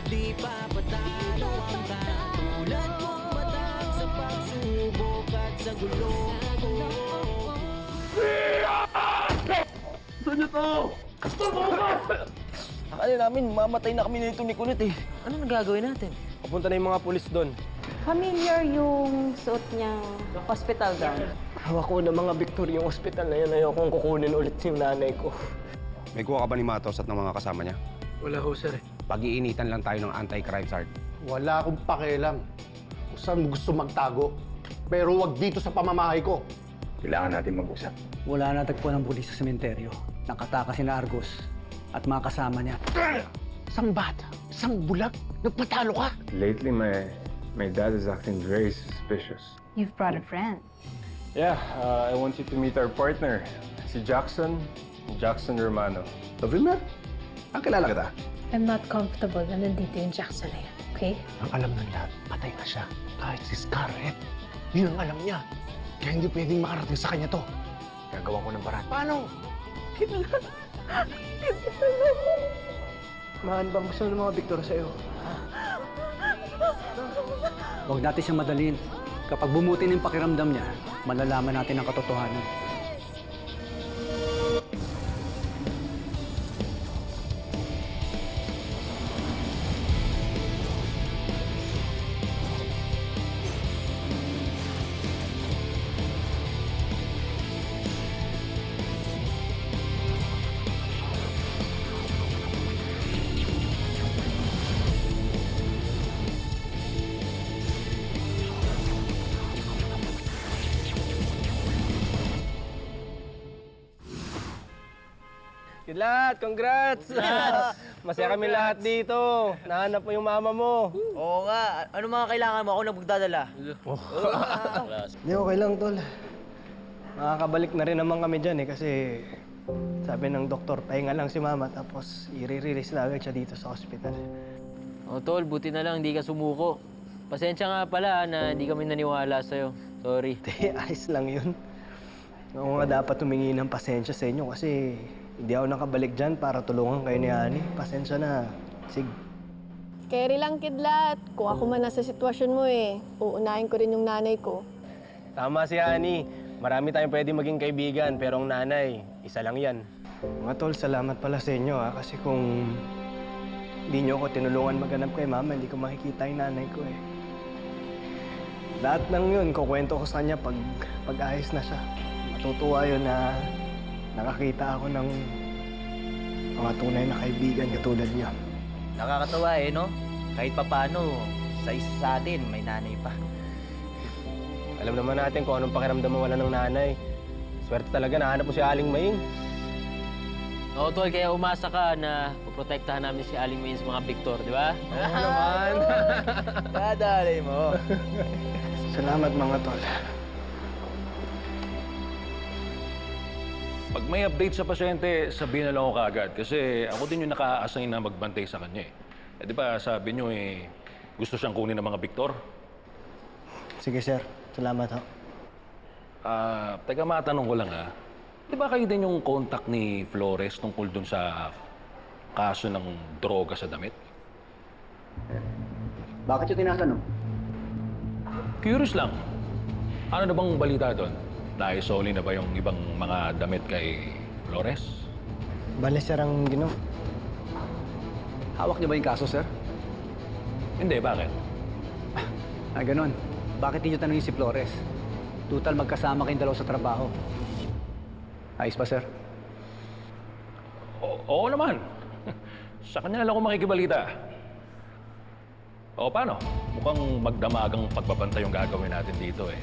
Di papatalo ang katulad kong matak sa pagsubok at sa gulo. Saan niyo to? Akala namin, mamatay na kami nito ni Kunit eh. Ano nang gagawin natin? Papunta na yung mga pulis doon. Familiar yung suot niyang hospital gown. Hawak ko ng mga Victor yung ospital na yun. Ayokong kukunin ulit yung nanay ko. May kuha ka ba ni Matos at ng mga kasama niya? Wala ho, sir. Pag-iinitan lang tayo ng anti-crime, Sard. Wala akong pakialam kung saan mo gusto magtago. Pero wag dito sa pamamahay ko. Kailangan natin mag-usap. Wala natagpuan ng pulis sa sementeryo. Nakatakas si Argos at mga kasama niya. Isang bata, isang bulag, nagpatalo ka. Lately, my dad is acting very suspicious. You've brought a friend. Yeah, I want you to meet our partner, si Jackson Romano. Wilmer? Ang kilala kita. I'm not comfortable na nandito yung Jackson na yan, okay? Ang alam ng lahat, patay na siya. Kahit si Scarlett, yun ang alam niya. Kaya hindi pwedeng makarating sa kanya to. Gagawa ko ng paraan. Paano? Mahan bang gusto ng mga Victor sa'yo? Huwag natin siyang madalin. Kapag bumuti ng pakiramdam niya, malalaman natin ang katotohanan. Kidlat, congrats! Masaya kami lahat dito. Nahanap mo yung mama mo. Oo nga. Ano mga kailangan mo? Ako na magdadala. Hindi, okay lang, tol. Makakabalik na rin naman kami dyan eh kasi sabi ng doktor, pahinga lang si mama tapos i-release na agad siya dito sa hospital. O tol, buti na lang hindi ka sumuko. Pasensya nga pala na hindi kami naniwala sa'yo. Sorry. Hindi, ayos lang yun. Ako nga dapat humingi ng pasensya sa inyo kasi hindi ako nakabalik dyan para tulungan kayo ni Ani. Pasensya na. Sig. Carry lang, Kidlat. Kung ako man nasa sitwasyon mo eh, uunahin ko rin yung nanay ko. Tama si Ani. Marami tayong pwede maging kaibigan pero ang nanay, isa lang yan. Mga tol, salamat pala sa inyo ha. Kasi kung hindi nyo ako tinulungan maghanap kay mama, hindi ko makikita yung nanay ko eh. Lahat ng yun, kukwento ko sa kanya pag ayos na siya. Matutuwa yun na nakakita ako ng mga tunay na kaibigan katulad niya. Nakakatawa eh, no? Kahit papano, sa isa sa atin, may nanay pa. Alam naman natin kung anong pakiramdam mo wala ng nanay. Swerte talaga, nahanap mo si Aling Maing. Oo, tol, kaya umasa ka na poprotektahan namin si Aling Main sa mga Victor, di ba? Oo naman. Dadalay mo. Salamat mga tol. Pag may update sa pasyente, sabihin na lang ako kaagad. Kasi ako din yung naka-assign na magbantay sa kanya eh. Eh di ba sabi nyo eh, gusto siyang kunin ng mga Victor? Sige sir, salamat ho. Teka matanong ko lang ha. Di ba kayo din yung contact ni Flores tungkol dun sa kaso ng droga sa damit? Bakit yung tinatanong? Curious lang. Ano na bang balita doon? Naisoli na ba yung ibang mga damit kay Flores? Bale sir ang ginom. Hawak niyo ba yung kaso, sir? Hindi, bakit? Ganon. Bakit niyo tanongin si Flores? Total, magkasama kayong dalawa sa trabaho. Ayos ba, sir? Oo naman. Sa kanya na lang ako makikibalita. O paano? Mukhang magdamagang pagbabantay yung gagawin natin dito eh.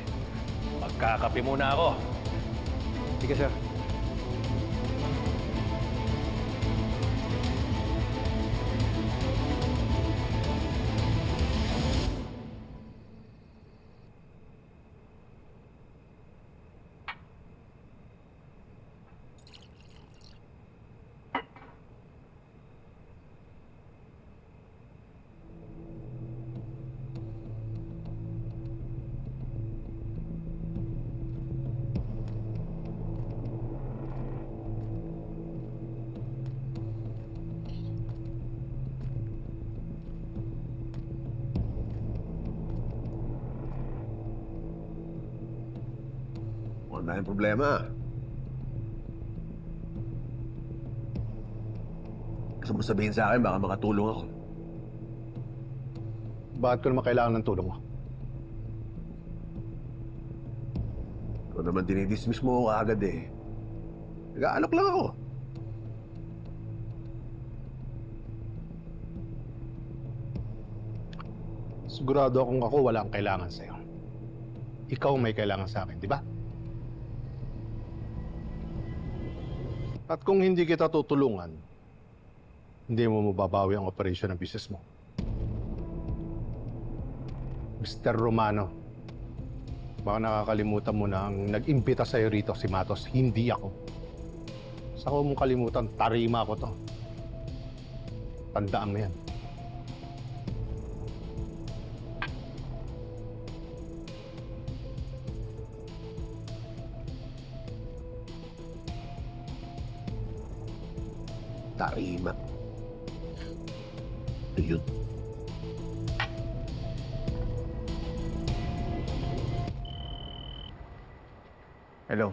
Magkakape muna ako. Sige, sir. ang daming problema. Gusto mo sabihin sa akin, baka makatulong ako. Bakit ko naman kailangan ng tulong mo? Ikaw naman dinidismiss mo ako agad eh. Nag-aalok lang ako. Sigurado akong ako wala ang kailangan sa'yo. Ikaw may kailangan sa akin, di ba? At kung hindi kita tutulungan, hindi mo mababawi ang operasyon ng business mo. Mr. Romano, baka nakakalimutan mo na ang nag-imbita sa'yo rito si Matos, hindi ako. Saka huwag mong kalimutan, tarima ko to. Tandaan mo yan. Tarima. Ayun. Hello.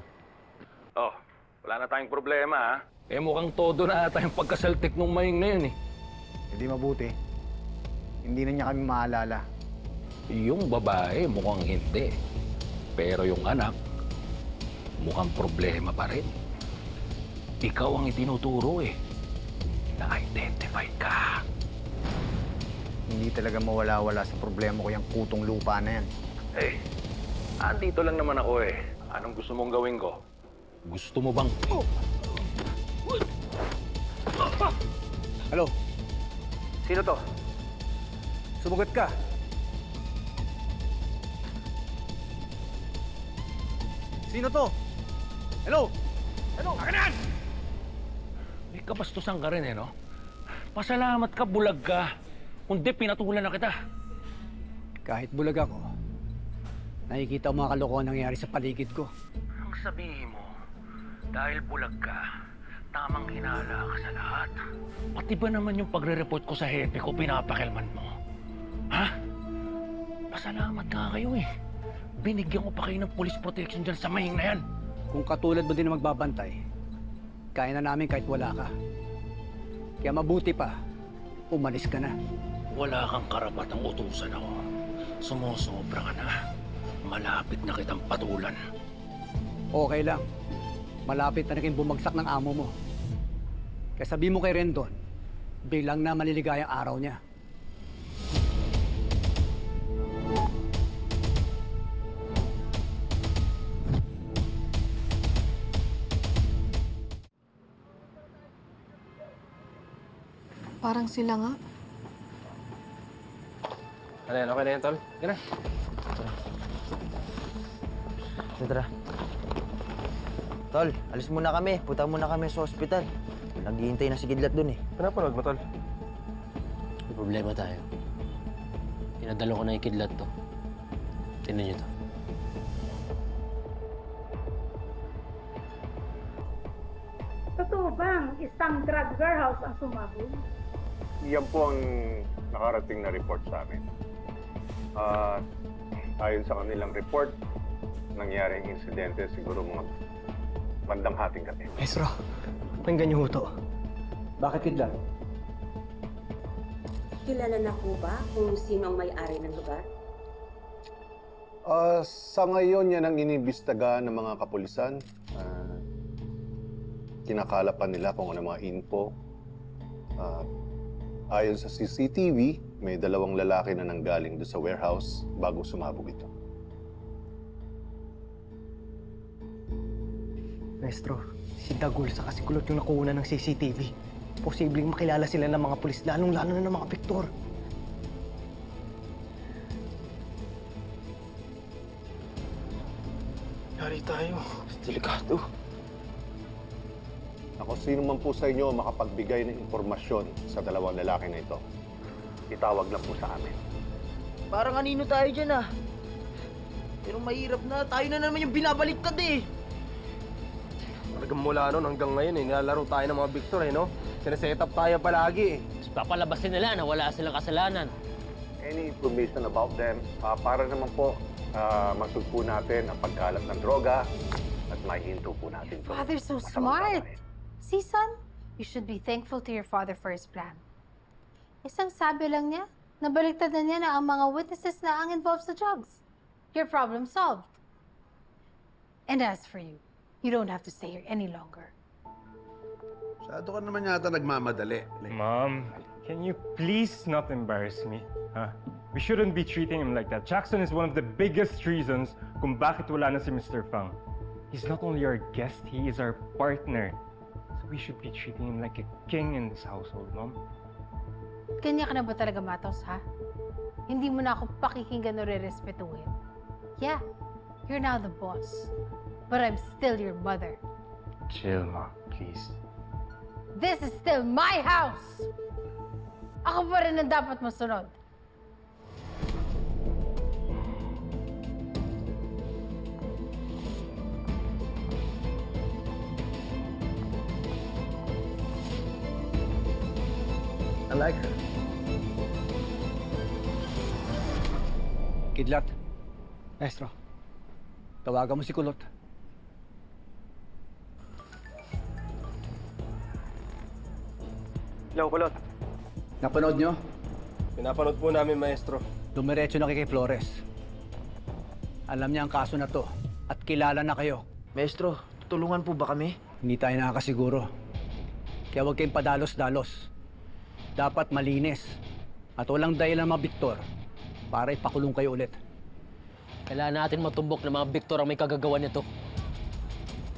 Oh, wala na tayong problema, ha? Eh, mukhang todo na ata yung pagkasaltik nung maying na yun, eh. Hindi mabuti. Hindi na niya kami maalala. Yung babae, mukhang hindi. Pero yung anak, mukhang problema pa rin. Ikaw ang itinuturo, eh. Na-identify ka. Hindi talaga mawala-wala sa problema ko yung kutong lupa na yan. Eh, andito lang naman ako, eh. Anong gusto mong gawin ko? Gusto mo bang... Hello? Sino to? Sumagot ka. Sino to? Hello? Hello? Akanan! May kabastusan ka rin, eh, no? Pasalamat ka, bulag ka. Kundi pinatulan na kita. Kahit bulag ako, nakikita mo mga kalokohan nangyayari sa paligid ko. Ang sabihin mo, dahil bulag ka, tamang hinala ka sa lahat. Pati ba naman yung pagre-report ko sa hepe ko, pinapakilman mo? Ha? Pasalamat nga kayo, eh. Binigyan ko pa kayo ng police protection dyan sa mahing na yan. Kung katulad mo din na magbabantay, kaya na namin kahit wala ka. Kaya mabuti pa, umalis ka na. Wala kang karapatang utusan ako. Sumusobra ka na. Malapit na kitang patulan. Okay lang. Malapit na rin bumagsak ng amo mo. Kaya sabi mo kay Rendon, bilang na maliligayang araw niya. Parang sila nga. Ano yan, okay na yan, Tol? Gana. Tara. Tol, alis muna kami. Punta muna kami sa ospital. Naghihintay na si Kidlat dun eh. Pinapanood mo, Tol? May problema tayo. Pinadalo ko na yung kidlat to. Tingnan niyo to. Totoo bang isang drug warehouse ang sumabog? Yan po ang nakarating na report sa amin. Ayon sa kanilang report, nangyaring insidente siguro mga bandang hating gabi. Maestro, pakinggan niyo ho to. Bakit kidlat? Kilala na po ba kung sino ang may-ari ng lugar? Sa ngayon, yan ang inibistaga ng mga kapulisan. Kinakalapan nila kung ano mga info. Ayon sa CCTV, may 2 lalaki na nanggaling doon sa warehouse bago sumabog ito. Maestro, si Dagul sa si Kulot yung nakuha ng CCTV. Posibleng makilala sila ng mga pulis, lalong-lalo na ng mga Victor. Yari tayo. Delikado. Ako, sino man po sa inyo makapagbigay ng impormasyon sa 2 lalaki na ito, itawag lang po sa amin. Parang anino tayo dyan ah. Pero mahirap na. Tayo na naman yung binabaliktad eh. Talagang mula noon hanggang ngayon eh, nilalaro tayo ng mga Victor eh, no? Sineset up tayo palagi eh. Tapos papalabasin nila na wala silang kasalanan. Any information about them, para naman po masugpo natin ang pagkalat ng droga At maihinto po natin to. Father's so smart. See, son? You should be thankful to your father for his plan. Isang sabi lang niya, nabaliktad na niya na ang mga witnesses na ang involved sa drugs. Your problem solved. And as for you, you don't have to stay here any longer. Masyado ka naman yata nagmamadali. Mom, can you please not embarrass me? Huh? We shouldn't be treating him like that. Jackson is one of the biggest reasons kung bakit wala na si Mr. Fang. He's not only our guest, he is our partner. So we should be treating him like a king in this household, Mom. Kanya ka na ba talaga, Matos, ha? Hindi mo na ako pakikinggan o re-respetuhin. Yeah, you're now the boss. But I'm still your mother. Chill, Mom, please. This is still my house! Ako pa rin ang dapat masunod. I like her. Kidlat. Maestro. Tawagan mo si Kulot. Hello, Kulot. Napanood nyo? Pinapanood po namin, Maestro. Dumiretso na kay Flores. Alam niya ang kaso na to at kilala na kayo. Maestro, tutulungan po ba kami? Hindi tayo nakakasiguro. Kaya huwag kayong padalos-dalos. Dapat malinis at walang dahilan ng mga Victor para ipakulong kayo ulit. Kailangan natin matumbok ng mga Victor ang may kagagawa nito.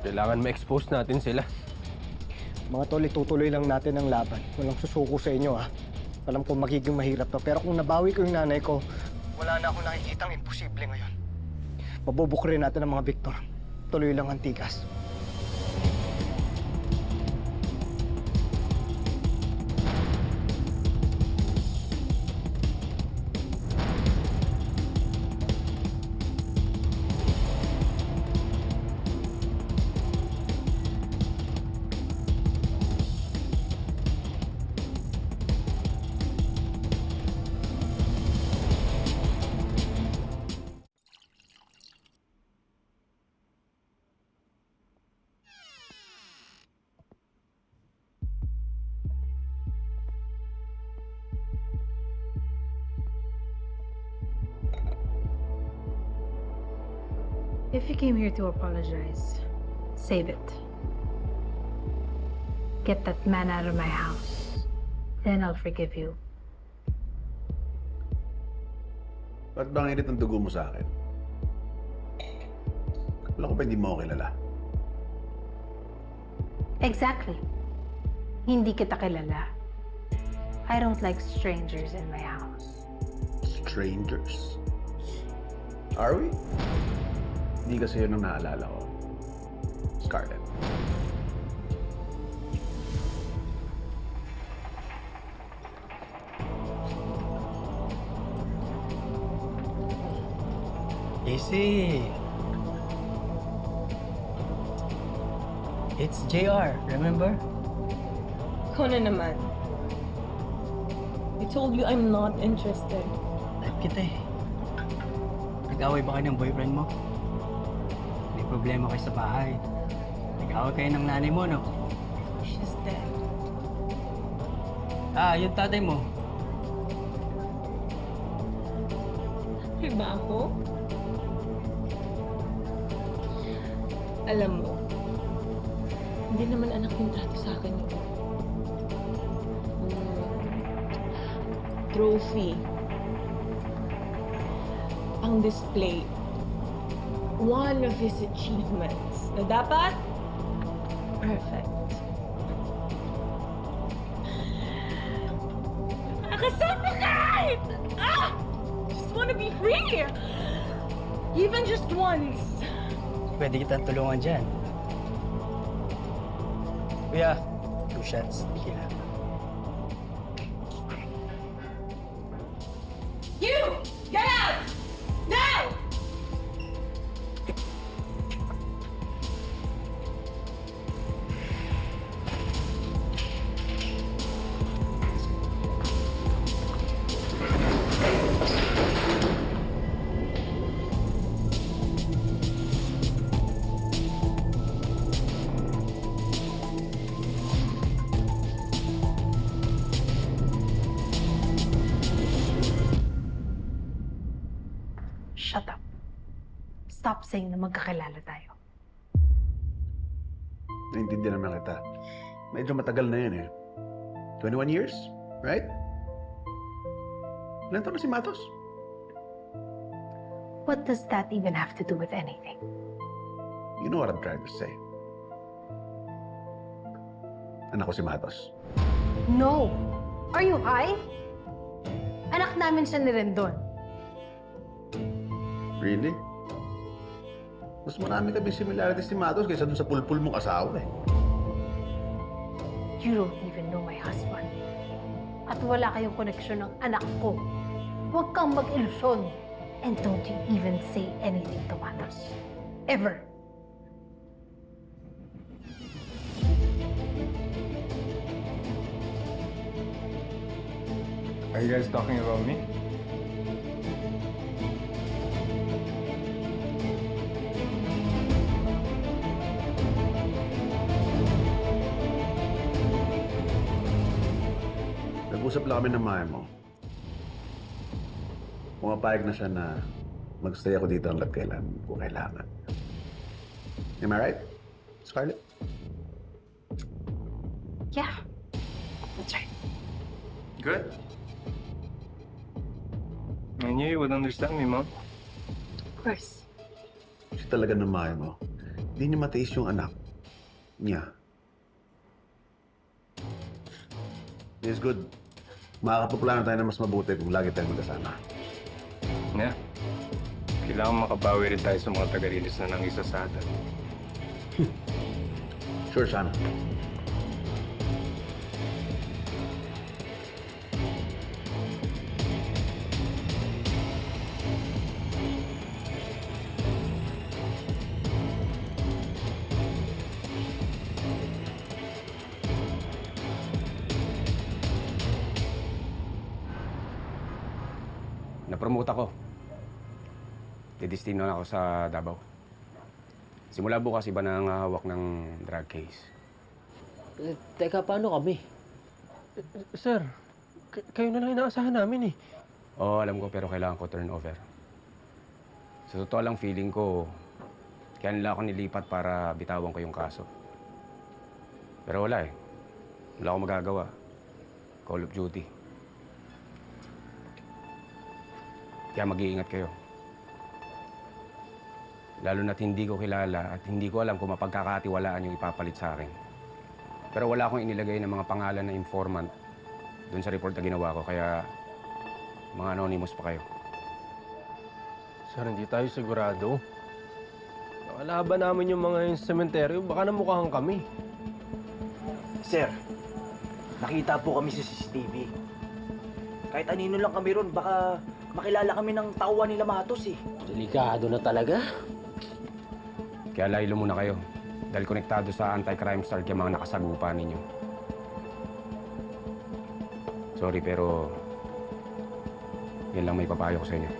Kailangan ma-expose natin sila. Mga tol, itutuloy lang natin ang laban. Walang susuko sa inyo, ha? Alam ko magiging mahirap to, pero kung nabawi ko yung nanay ko, wala na akong nakikitang imposible ngayon. Mabubukrin natin ang mga Victor. Tuloy lang ang tigas. If you came here to apologize, save it. Get that man out of my house. Then I'll forgive you. Ba't bang init ang dugo mo sa akin? Wala ko pa hindi mo ako kilala. Exactly. Hindi kita kilala. I don't like strangers in my house. Strangers? Are we? Hindi kasi yun ang naalala ko. Scarlett. Easy. It's JR, remember? Ikaw na naman. I told you I'm not interested. Type kita eh. Nag-away ba kayo ng boyfriend mo? May problema kayo sa bahay. Nag-away kayo ng nanay mo, no? She's dead. Ah, yung tatay mo. Iba ako? Alam mo, hindi naman anak yung trato sa akin yun. Trophy. Ang display. One of his achievements. Na dapat? Perfect. Nakasama ka! Ah! Just wanna be free! Even just once. Pwede kitang tulungan dyan. Kuya, 2 shots. Tequila. You! Get out! Now! sa'yo na magkakilala tayo. Naintindihan naman kita. Medyo matagal na yun eh. 21 years, right? Ilan taon na si Matos? What does that even have to do with anything? You know what I'm trying to say. Anak ko si Matos. No! Are you high? Anak namin siya ni Rendon. Really? Mas marami kami similarities ni Matos kaysa dun sa pulpul mong asawa eh. You don't even know my husband. At wala kayong koneksyon ng anak ko. Huwag kang mag-ilusyon. And don't you even say anything to Matos. Ever. Are you guys talking about me? Nag-usap lang kami ng maya mo. Pumapayag na siya na mag-stay ako dito hanggang kailan kung kailangan. Am I right, Scarlett? Yeah. That's right. Good. I knew you would understand me, Mom. Of course. Kasi talaga ng maya mo, hindi niya matiis yung anak niya. It's good. Makakapaplano tayo na mas mabuti kung lagi tayong magkasama. Yeah. Kailangan makabawi rin tayo sa mga taga-rilis na nang isa sa atin. Sure, sana. Na-promote ako. Didestino na ako sa Davao. Simula bukas, iba na ang hawak ng drug case. Teka, paano kami? Sir, kayo na lang inaasahan namin eh. Oo, alam ko, pero kailangan ko turnover. Sa totoo lang, feeling ko, kaya nila ako nilipat para bitawan ko yung kaso. Pero wala eh. Wala akong magagawa. Call of Duty. Kaya mag-iingat kayo. Lalo na't hindi ko kilala at hindi ko alam kung mapagkakatiwalaan yung ipapalit sa akin. Pero wala akong inilagay ng mga pangalan na informant dun sa report na ginawa ko, kaya mga anonymous pa kayo. Sir, hindi tayo sigurado. Nakalaban namin yung mga yung sementeryo, baka namukhaan kami. Sir, nakita po kami sa CCTV. Kahit anino lang kami ron, baka makilala kami ng tauhan nila Matos eh. Delikado na talaga. Kaya laylo muna kayo. Dahil konektado sa anti-crime star yung mga nakasagupa ninyo. Sorry, pero yan lang may papayo ko sa inyo.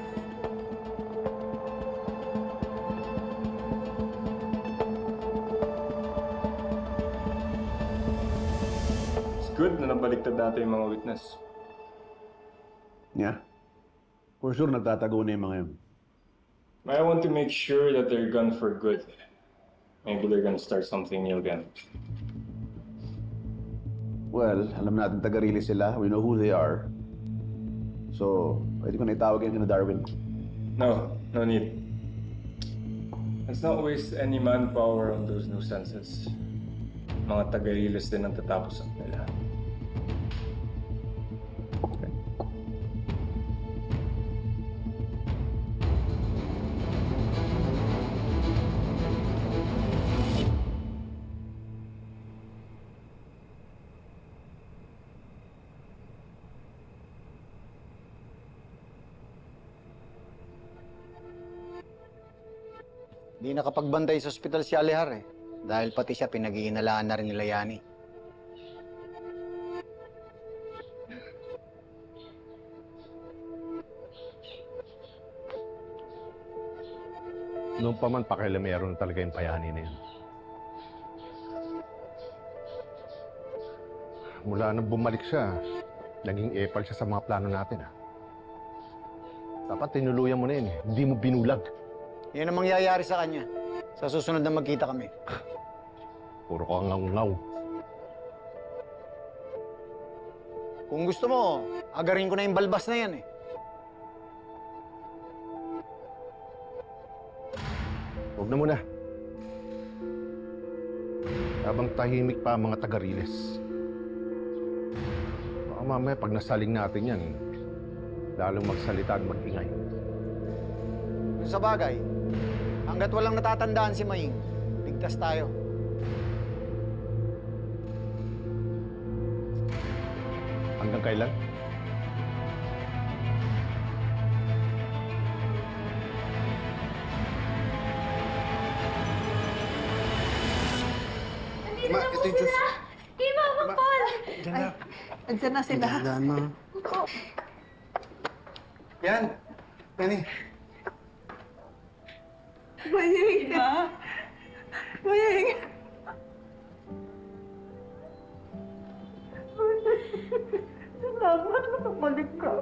It's good na nabaliktad natin yung mga witness. Yeah. For sure, nagtatago na yung mga yun. I want to make sure that they're gone for good. Maybe they're gonna start something new again. Well, alam natin taga-release sila. We know who they are. So, pwede ko na itawag yan na Darwin. No, no need. Let's not waste any manpower on those nuisances. Mga taga-rilis din ang tatapos nila. Di nakapagbantay sa ospital si Alejar eh. Dahil pati siya pinag-iinalaan na rin nila Yani. Noong pa man pakialamero na talaga yung payani na yun. Mula nang bumalik siya, naging epal siya sa mga plano natin. Dapat tinuluyan mo na yun eh. Hindi mo binulag. Yan ang mangyayari sa kanya. Sa susunod na magkita kami. Puro ka ngaw-ngaw. Kung gusto mo, agarin ko na yung balbas na yan eh. Huwag na muna. Habang tahimik pa ang mga taga-Riles. Baka mamaya pag nasaling natin yan, lalong magsalita at mag-ingay. Kung sa bagay, hanggat walang natatandaan si Maying, ligtas tayo. Hanggang kailan? Ma, ito yung juice. Hey, Mama Paul! Andyan na sila. Tandaan mo. Yan. Nani. Maying! Maying! Salamat na bumalik ka.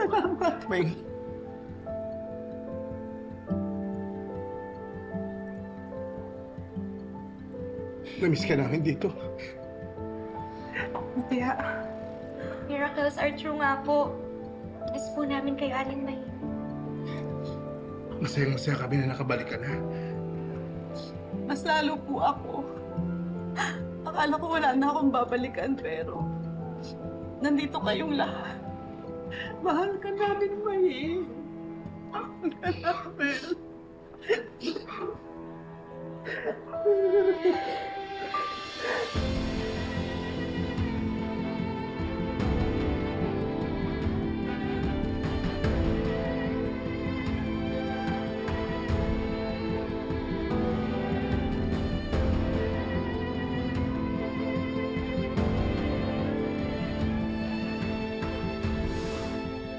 Salamat. Maying. Namiss ka namin dito. Kaya, Miracles are true nga po. Miss po namin kayo, Aling May. Masayang-masaya kami na nakabalik ka na. mas lalo po ako. Akala ko wala na akong babalikan, pero nandito kayong lahat. Mahal ka namin, May. Mahal ka namin.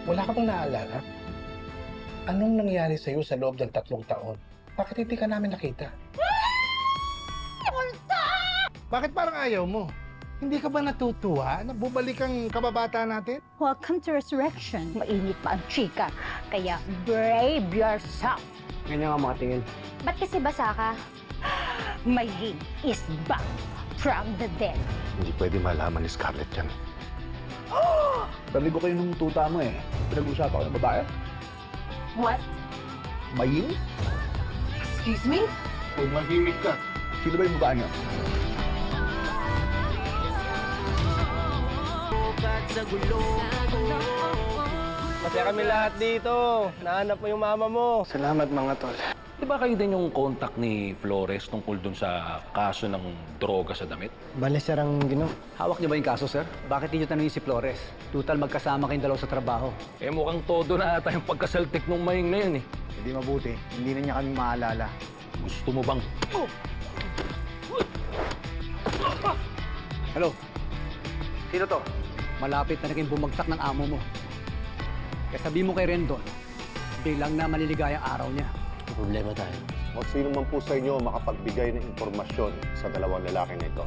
Wala ka bang naalala? Anong nangyari sa'yo sa loob ng 3 taon? Bakit hindi ka namin nakita? Bakit parang ayaw mo? Hindi ka ba natutuwa na bumalik ang kababata natin? Welcome to Resurrection. Mainit pa ang chika, kaya brave yourself. Ganyan nga mga tingin. Ba't kasi basa ka? Maying is back from the dead. Hindi pwede malaman ni Scarlett yan. Narinig ko kayo nung tuta mo eh. Pinag-usapan ko ng babae. What? Maying? Excuse me? Kung mahimik ka. Sino ba yung babae niyo? Masaya kami lahat dito. Nahanap mo yung mama mo. Salamat mga tol. Di ba kayo din yung contact ni Flores tungkol dun sa kaso ng droga sa damit? Bale, sir, ang Hawak niyo ba yung kaso, sir? Bakit niyo tanongin si Flores? Total, magkasama kayong dalawa sa trabaho. Eh mukhang todo na ata yung pagkasaltik nung Maying na yun eh. Hindi mabuti. Hindi na niya kami maalala. Gusto mo bang? Hello? Sino to? Malapit na naging bumagsak ng amo mo. Kaya sabi mo kay Rendon, bilang na maliligayang araw niya. Problema tayo. O sino man po sa inyo makapagbigay ng impormasyon sa dalawang lalaki na ito,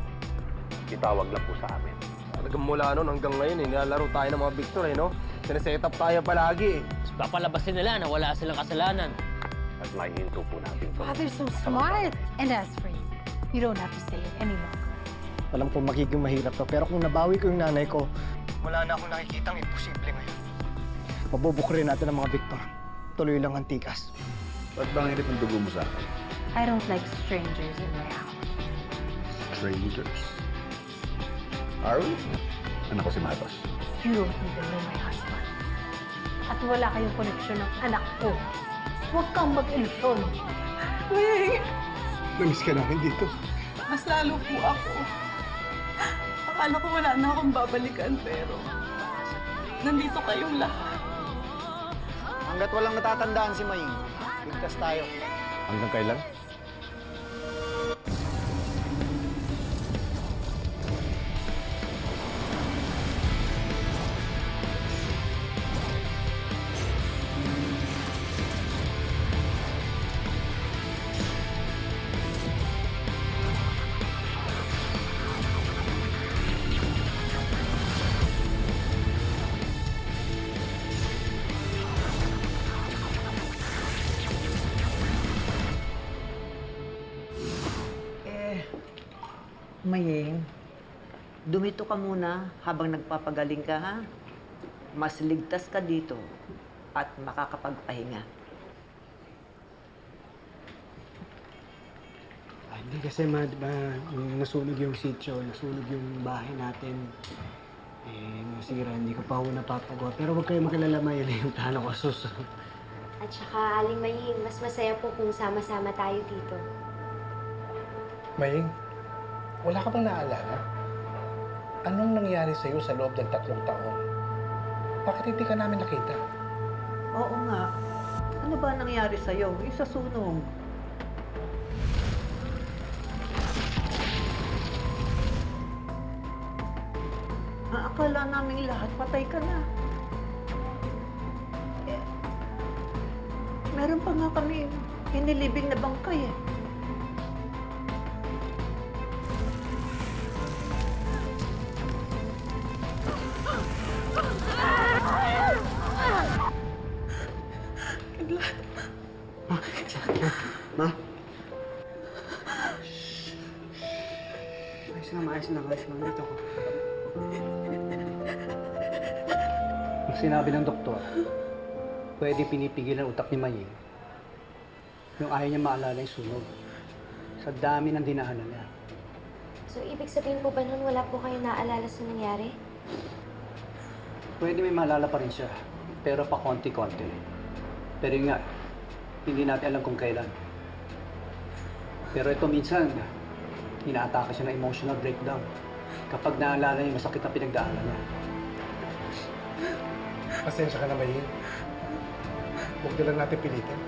itawag lang po sa amin. Talagang mula noon hanggang ngayon, nilalaro tayo ng mga Victor no? Sineset up tayo palagi Papalabasin nila na wala silang kasalanan. At may hinto po natin ito. Father's so smart. And as for you don't have to say it any longer. Alam ko magiging mahirap to, pero kung nabawi ko yung nanay ko, wala na akong nakikitang imposible ngayon. Mabubukrin natin ang mga Victor. Tuloy lang ang tikas. Ba't bang init ng dugo mo sa akin? I don't like strangers in my house. Strangers? Are we? Anak ko si Matos. You don't even know my husband. At wala kayong koneksyon ng anak ko. Huwag kang mag-ilusyon. Maying! Namiss ka namin dito. Mas lalo po ako. Akala ko wala na akong babalikan, pero nandito kayong lahat. Hanggat walang natatandaan si Maying, ligtas tayo. Hanggang kailan? Maying, dumito ka muna habang nagpapagaling ka, ha? Mas ligtas ka dito at makakapagpahinga. Hindi kasi ma, di ba, nung nasunog yung sitio, nasunog yung bahay natin. Nasira, hindi ko pa ho napapagawa. Pero huwag kayo mag-alala, ma, yun yung plano ko susunod. At saka, Aling Maying, mas masaya po kung sama-sama tayo dito. Maying, wala ka bang naalala? Anong nangyari sa'yo sa loob ng 3 taon? Bakit hindi ka namin nakita? Oo nga. Ano ba nangyari sa'yo? Yung sa sunog. Akala namin lahat patay ka na. Meron pa nga kami inilibing na bangkay eh. Ma? Ayos lang. Dito ko. Ang sinabi ng doktor, pwede pinipigil ang utak ni Maying yung ayaw niya maalala yung sunog sa dami ng dinaanan niya. So, ibig sabihin po ba nun wala po kayo naalala sa nangyari? Pwede may maalala pa rin siya, pero pa konti-konti. Pero yun nga, hindi natin alam kung kailan. Pero ito minsan, inaatake siya ng emotional breakdown kapag naalala niya masakit na pinagdaanan niya. Pasensya ka na, Maying. Huwag na lang natin pilitin.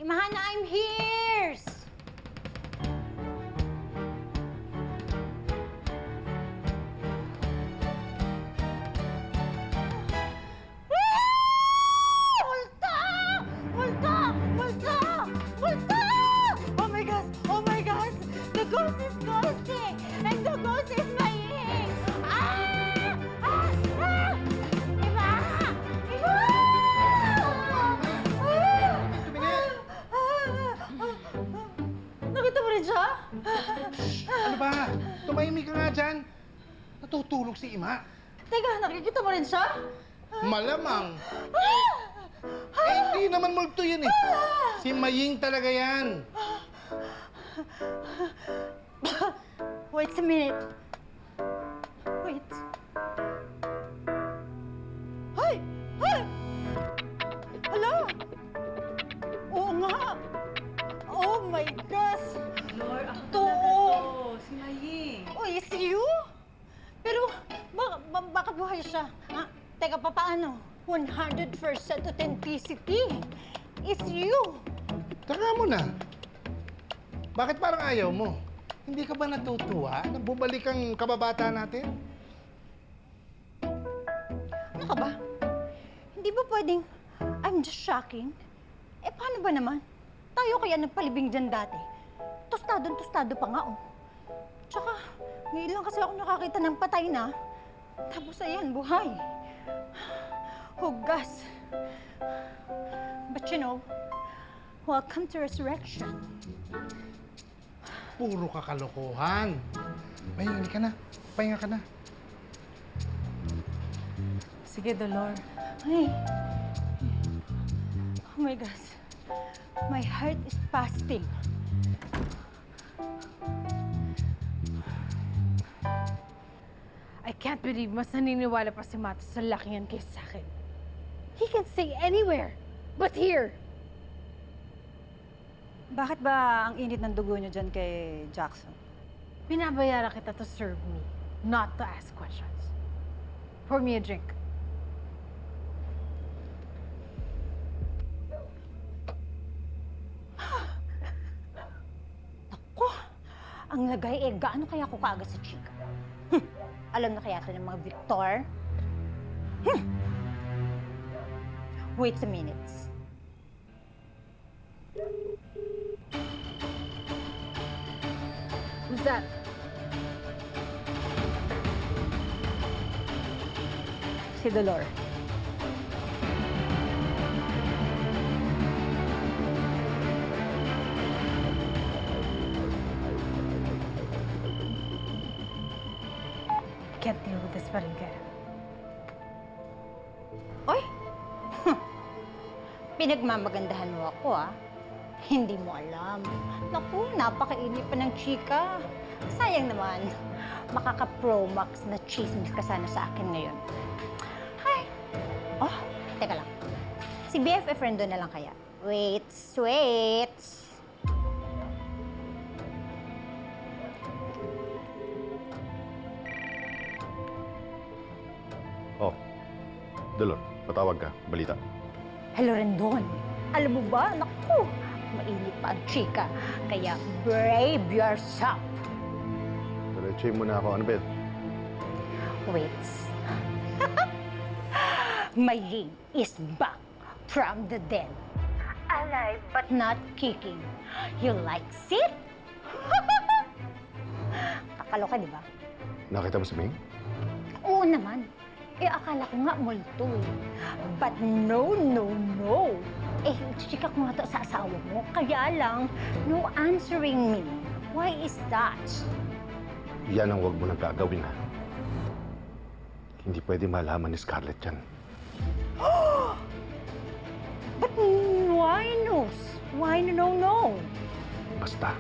Imahana, I'm here! Oh my gosh! The ghost is ghosting! And the ghost is Maying! Nakita mo rin siya? Ano ba? Tumahimik ka nga dyan. Natutulog si Ima. Teka, nakikita mo rin siya? Malamang. Hindi naman multo yan eh. Si Maying talaga yan. Wait a minute. Wait. Hoy! Hoy! Hala! Oo nga! Oh my gosh! Lord, ako To! Si Maying. Oh, is you? Pero, bakit buhay siya? Ha? Teka, paano? 100% authenticity. It's you. Tara mo na. Bakit parang ayaw mo? Hindi ka ba natutuwa na bumalik ang kababata natin? Ano ka ba? Hindi ba pwedeng I'm just shocking? Eh, paano ba naman? Tayo kaya nagpalibing dyan dati. Tostado pa nga, oh. Tsaka, ngayon lang kasi ako nakakita ng patay na. Tapos ayan, buhay. Hugas. But you know, welcome to resurrection. Puro kakalokohan. Mahingi ka na. Pahinga ka na. Sige, Dolor. Ay. Oh my God. My heart is fasting. I can't believe mas naniniwala pa si Matos sa laki yan kaysa sa akin. He can stay anywhere, but here. Bakit ba ang init ng dugo niyo dyan kay Jackson? Binabayaran kita to serve me, not to ask questions. Pour me a drink. Naku, ang lagay eh, gaano kaya ako kaaga sa chika? Alam na kaya ito ng mga Victor? Wait a minute. Who's that? Si Dolor. Can't deal with this Barinquera. Oy! Pinagmamagandahan mo ako, ah. Hindi mo alam. Naku, napakainit pa ng chika. Sayang naman. Makaka-Pro Max na chismis ka sana sa akin ngayon. Hi! Oh, teka lang. Si BFF friend doon na lang kaya. Wait. Oh, Dolor, patawag ka. Balita. Hello, Rendon. Alam mo ba? Naku, mainit pa ang chika. Kaya brave yourself. Diretsuhin mo na ako. Ano, Bet? Wait. Maying is back from the dead. Alive but not kicking. You like it? Kakaloka, di ba? Nakita mo si Ming? Oo naman. Eh, akala ko nga multo eh. But no. Eh, chika ko nga to sa asawa mo. Kaya lang, no answering me. Why is that? Yan ang huwag mo nang gagawin, ha? Hindi pwede malaman ni Scarlett yan. But why knows? Why no? Basta.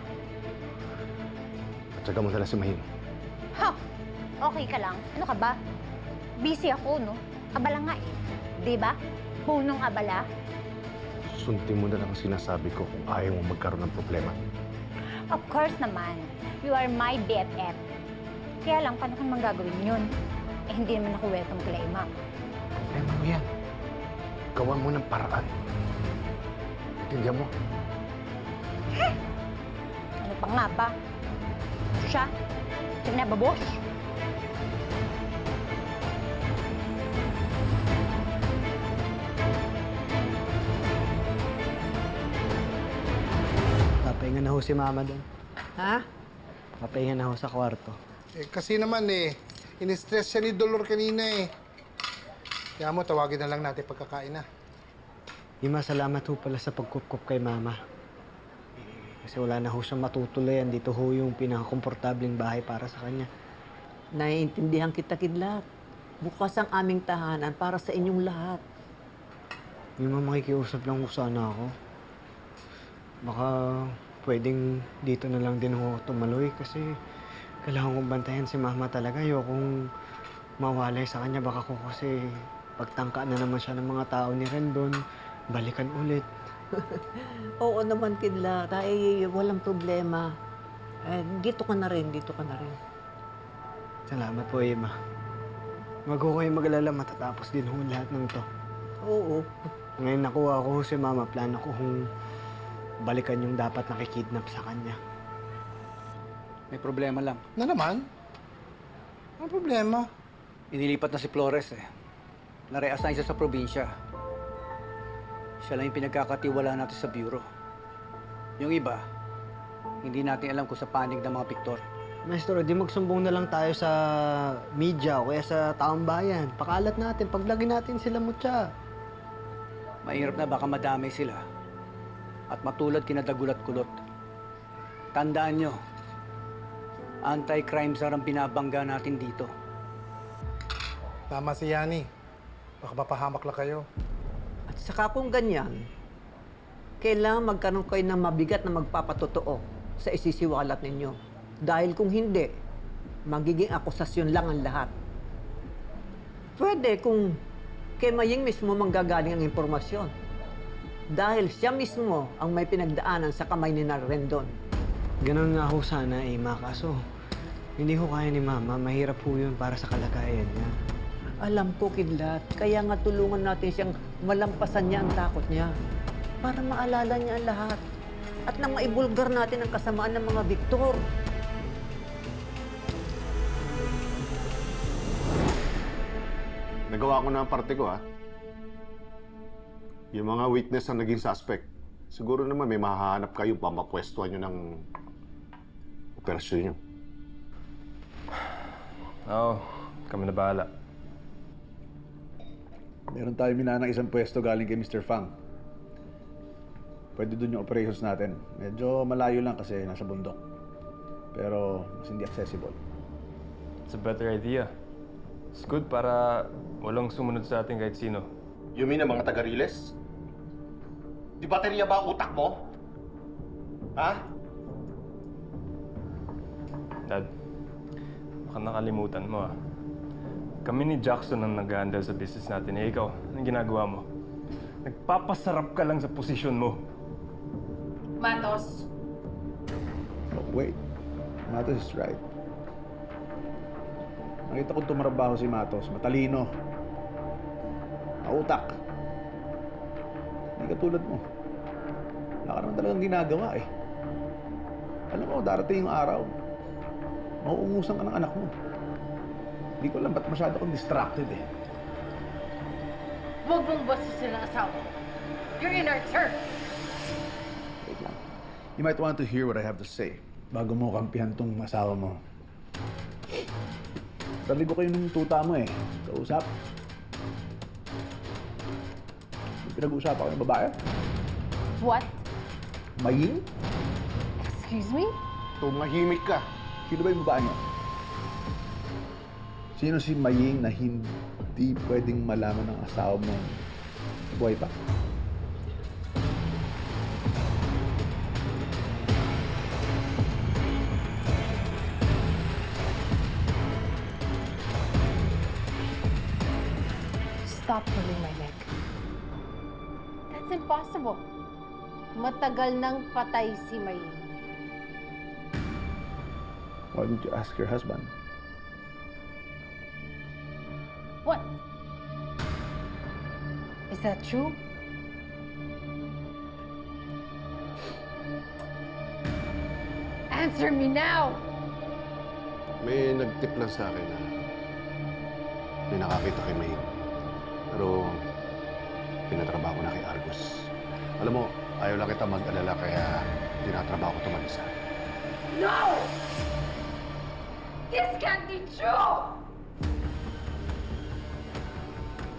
Patsaga mo na lang si Mahing. Ha? Okay ka lang? Ano ka ba? Busy ako, no? Abala nga eh. Di ba? Punong abala. Sundin mo na lang ang sinasabi ko kung ayaw mo magkaroon ng problema. Of course naman. You are my BFF. Kaya lang, paano kung manggagawin yun? Eh, hindi naman ako welcome kay Ima. Problema mo yan. Gawan mo ng paraan. Intindihan mo? Ano pa nga ba? Siya? Sige na, babosh? Papahinga na ho si Mama doon. Ha? Papahinga na ho sa kwarto. Eh, kasi naman in-stress siya ni Dolor kanina eh. Kaya mo, tawagin na lang natin pagkakain na. Ima, salamat ho pala sa pagkup-kup kay Mama. Kasi wala na ho siyang matutulayan. Dito ho yung pinakakomportabling bahay para sa kanya. Naiintindihan kita, Kidlat. Bukas ang aming tahanan para sa inyong lahat. Ima, makikiusap lang ho sana ako. Baka pwedeng dito na lang din ho tumaloy kasi kailangan kong bantayan si Mama talaga. Ayokong mawalay sa kanya. Baka ko kasi pagtangka na naman siya ng mga tao ni Rendon, balikan ulit. Oo naman, Kidlat. Ay, walang problema. Dito ka na rin. Salamat po, Ima. Wag ho kayo mag-alala, matatapos din ho lahat ng to. Oo. Ngayon nakuha ko si Mama, plano ko kung balikan yung dapat nakikidnap sa kanya. May problema lang. Na naman? Ang problema? Inilipat na si Flores eh. Na-reassign siya sa probinsya. Siya lang yung pinagkakatiwala natin sa bureau. Yung iba, hindi natin alam kung sa panig ng mga piktor. Maestro, di magsumbong na lang tayo sa media o kaya sa taong bayan. Pakalat natin, paglagin natin sila mutya. Mahirap na baka madamay sila at matulad kina Dagul at Kulot. Tandaan nyo, anti-crime czar ang binabangga natin dito. Tama si Yani. Baka mapahamak lang kayo. At saka kung ganyan, kailangan magkaroon kayo ng mabigat na magpapatotoo sa isisiwalat ninyo. Dahil kung hindi, magiging akusasyon lang ang lahat. Pwede kung kay Maying mismo manggagaling ang impormasyon. Dahil siya mismo ang may pinagdaanan sa kamay ni Rendon. Ganun nga ho sana, Ma. Kaso, hindi ho kaya ni Mama. Mahirap ho yun para sa kalagayan niya. Alam ko, Kidlat. Kaya nga tulungan natin siyang malampasan niya ang takot niya. Para maalala niya ang lahat. At nang maibulgar natin ang kasamaan ng mga Victor. Nagawa ko na ang parte ko, ha? Yung mga witness na naging suspect, siguro naman may mahahanap kayo pa mapwestuhan nyo ng operasyon nyo. Oo, kami na bahala. Meron tayo minanang isang pwesto galing kay Mr. Fang. Pwede doon yung operations natin. Medyo malayo lang kasi nasa bundok. Pero mas hindi accessible. It's a better idea. It's good para walang sumunod sa atin kahit sino. You mean ang mga taga-Riles? Di baterya ba ang utak mo? Ha? Dad, baka nakalimutan mo Kami ni Jackson ang nag-handle sa business natin. Ikaw, anong ginagawa mo? Nagpapasarap ka lang sa posisyon mo. Matos. Oh, wait. Matos is right. Nakita kong tumarabaho si Matos. Matalino. Mautak. Hindi katulad mo. Wala ka naman talagang ginagawa Alam mo, darating yung araw. Mauungusan ka ng anak mo. Hindi ko alam ba't masyado kang distracted Huwag mong basisin ang asawa. You're in our turf. Wait lang. You might want to hear what I have to say bago mo kampihan tong asawa mo. Tabi ko kayo ng tuta mo Kausap. May pinag-uusapan kayo ng babae? What? Maying? Excuse me? Tumahimik ka. Sino ba yung babae niya? Sino si Maying na hindi pwedeng malaman ng asawa mo buhay pa? Stop pulling my leg. That's impossible. Matagal nang patay si May. Why didn't you ask your husband? What? Is that true? Answer me now! May nag-tip lang sa akin na may nakakita kay May. Pero pinatrabaho ko na kay Argus. Alam mo, ayaw lang kita mag-alala kaya tinatrabaho ko ito mag-isa. No! This can't be true!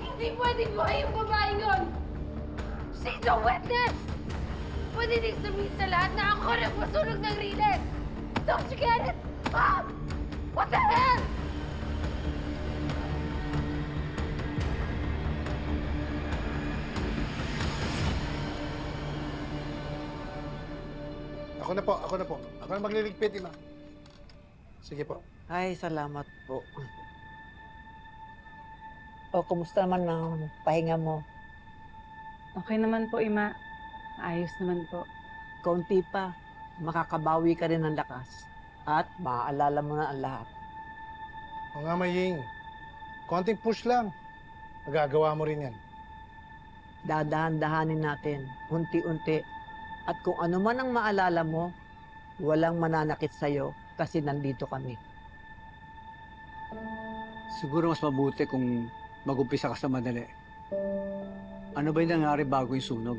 Hindi pwedeng buhay yung babaeng yun! She's a witness! Pwede din sabihin sa lahat na ako nagpasunog ng Riles! Don't you get it? Mom! What the hell? Ako na po. Ako na magliligpit, Ima. Sige po. Ay, salamat po. O, kumusta naman ang pahinga mo? Okay naman po, Ima. Ayos naman po. Kaunti pa, makakabawi ka rin ng lakas. At maaalala mo na ang lahat. O nga, Maying. Konting push lang. Magagawa mo rin yan. Dadahan-dahanin natin, unti-unti. At kung ano man ang maalala mo, walang mananakit sa'yo kasi nandito kami. Siguro mas mabuti kung mag-umpisa ka sa madali. Ano ba yung nangyari bago yung sunog?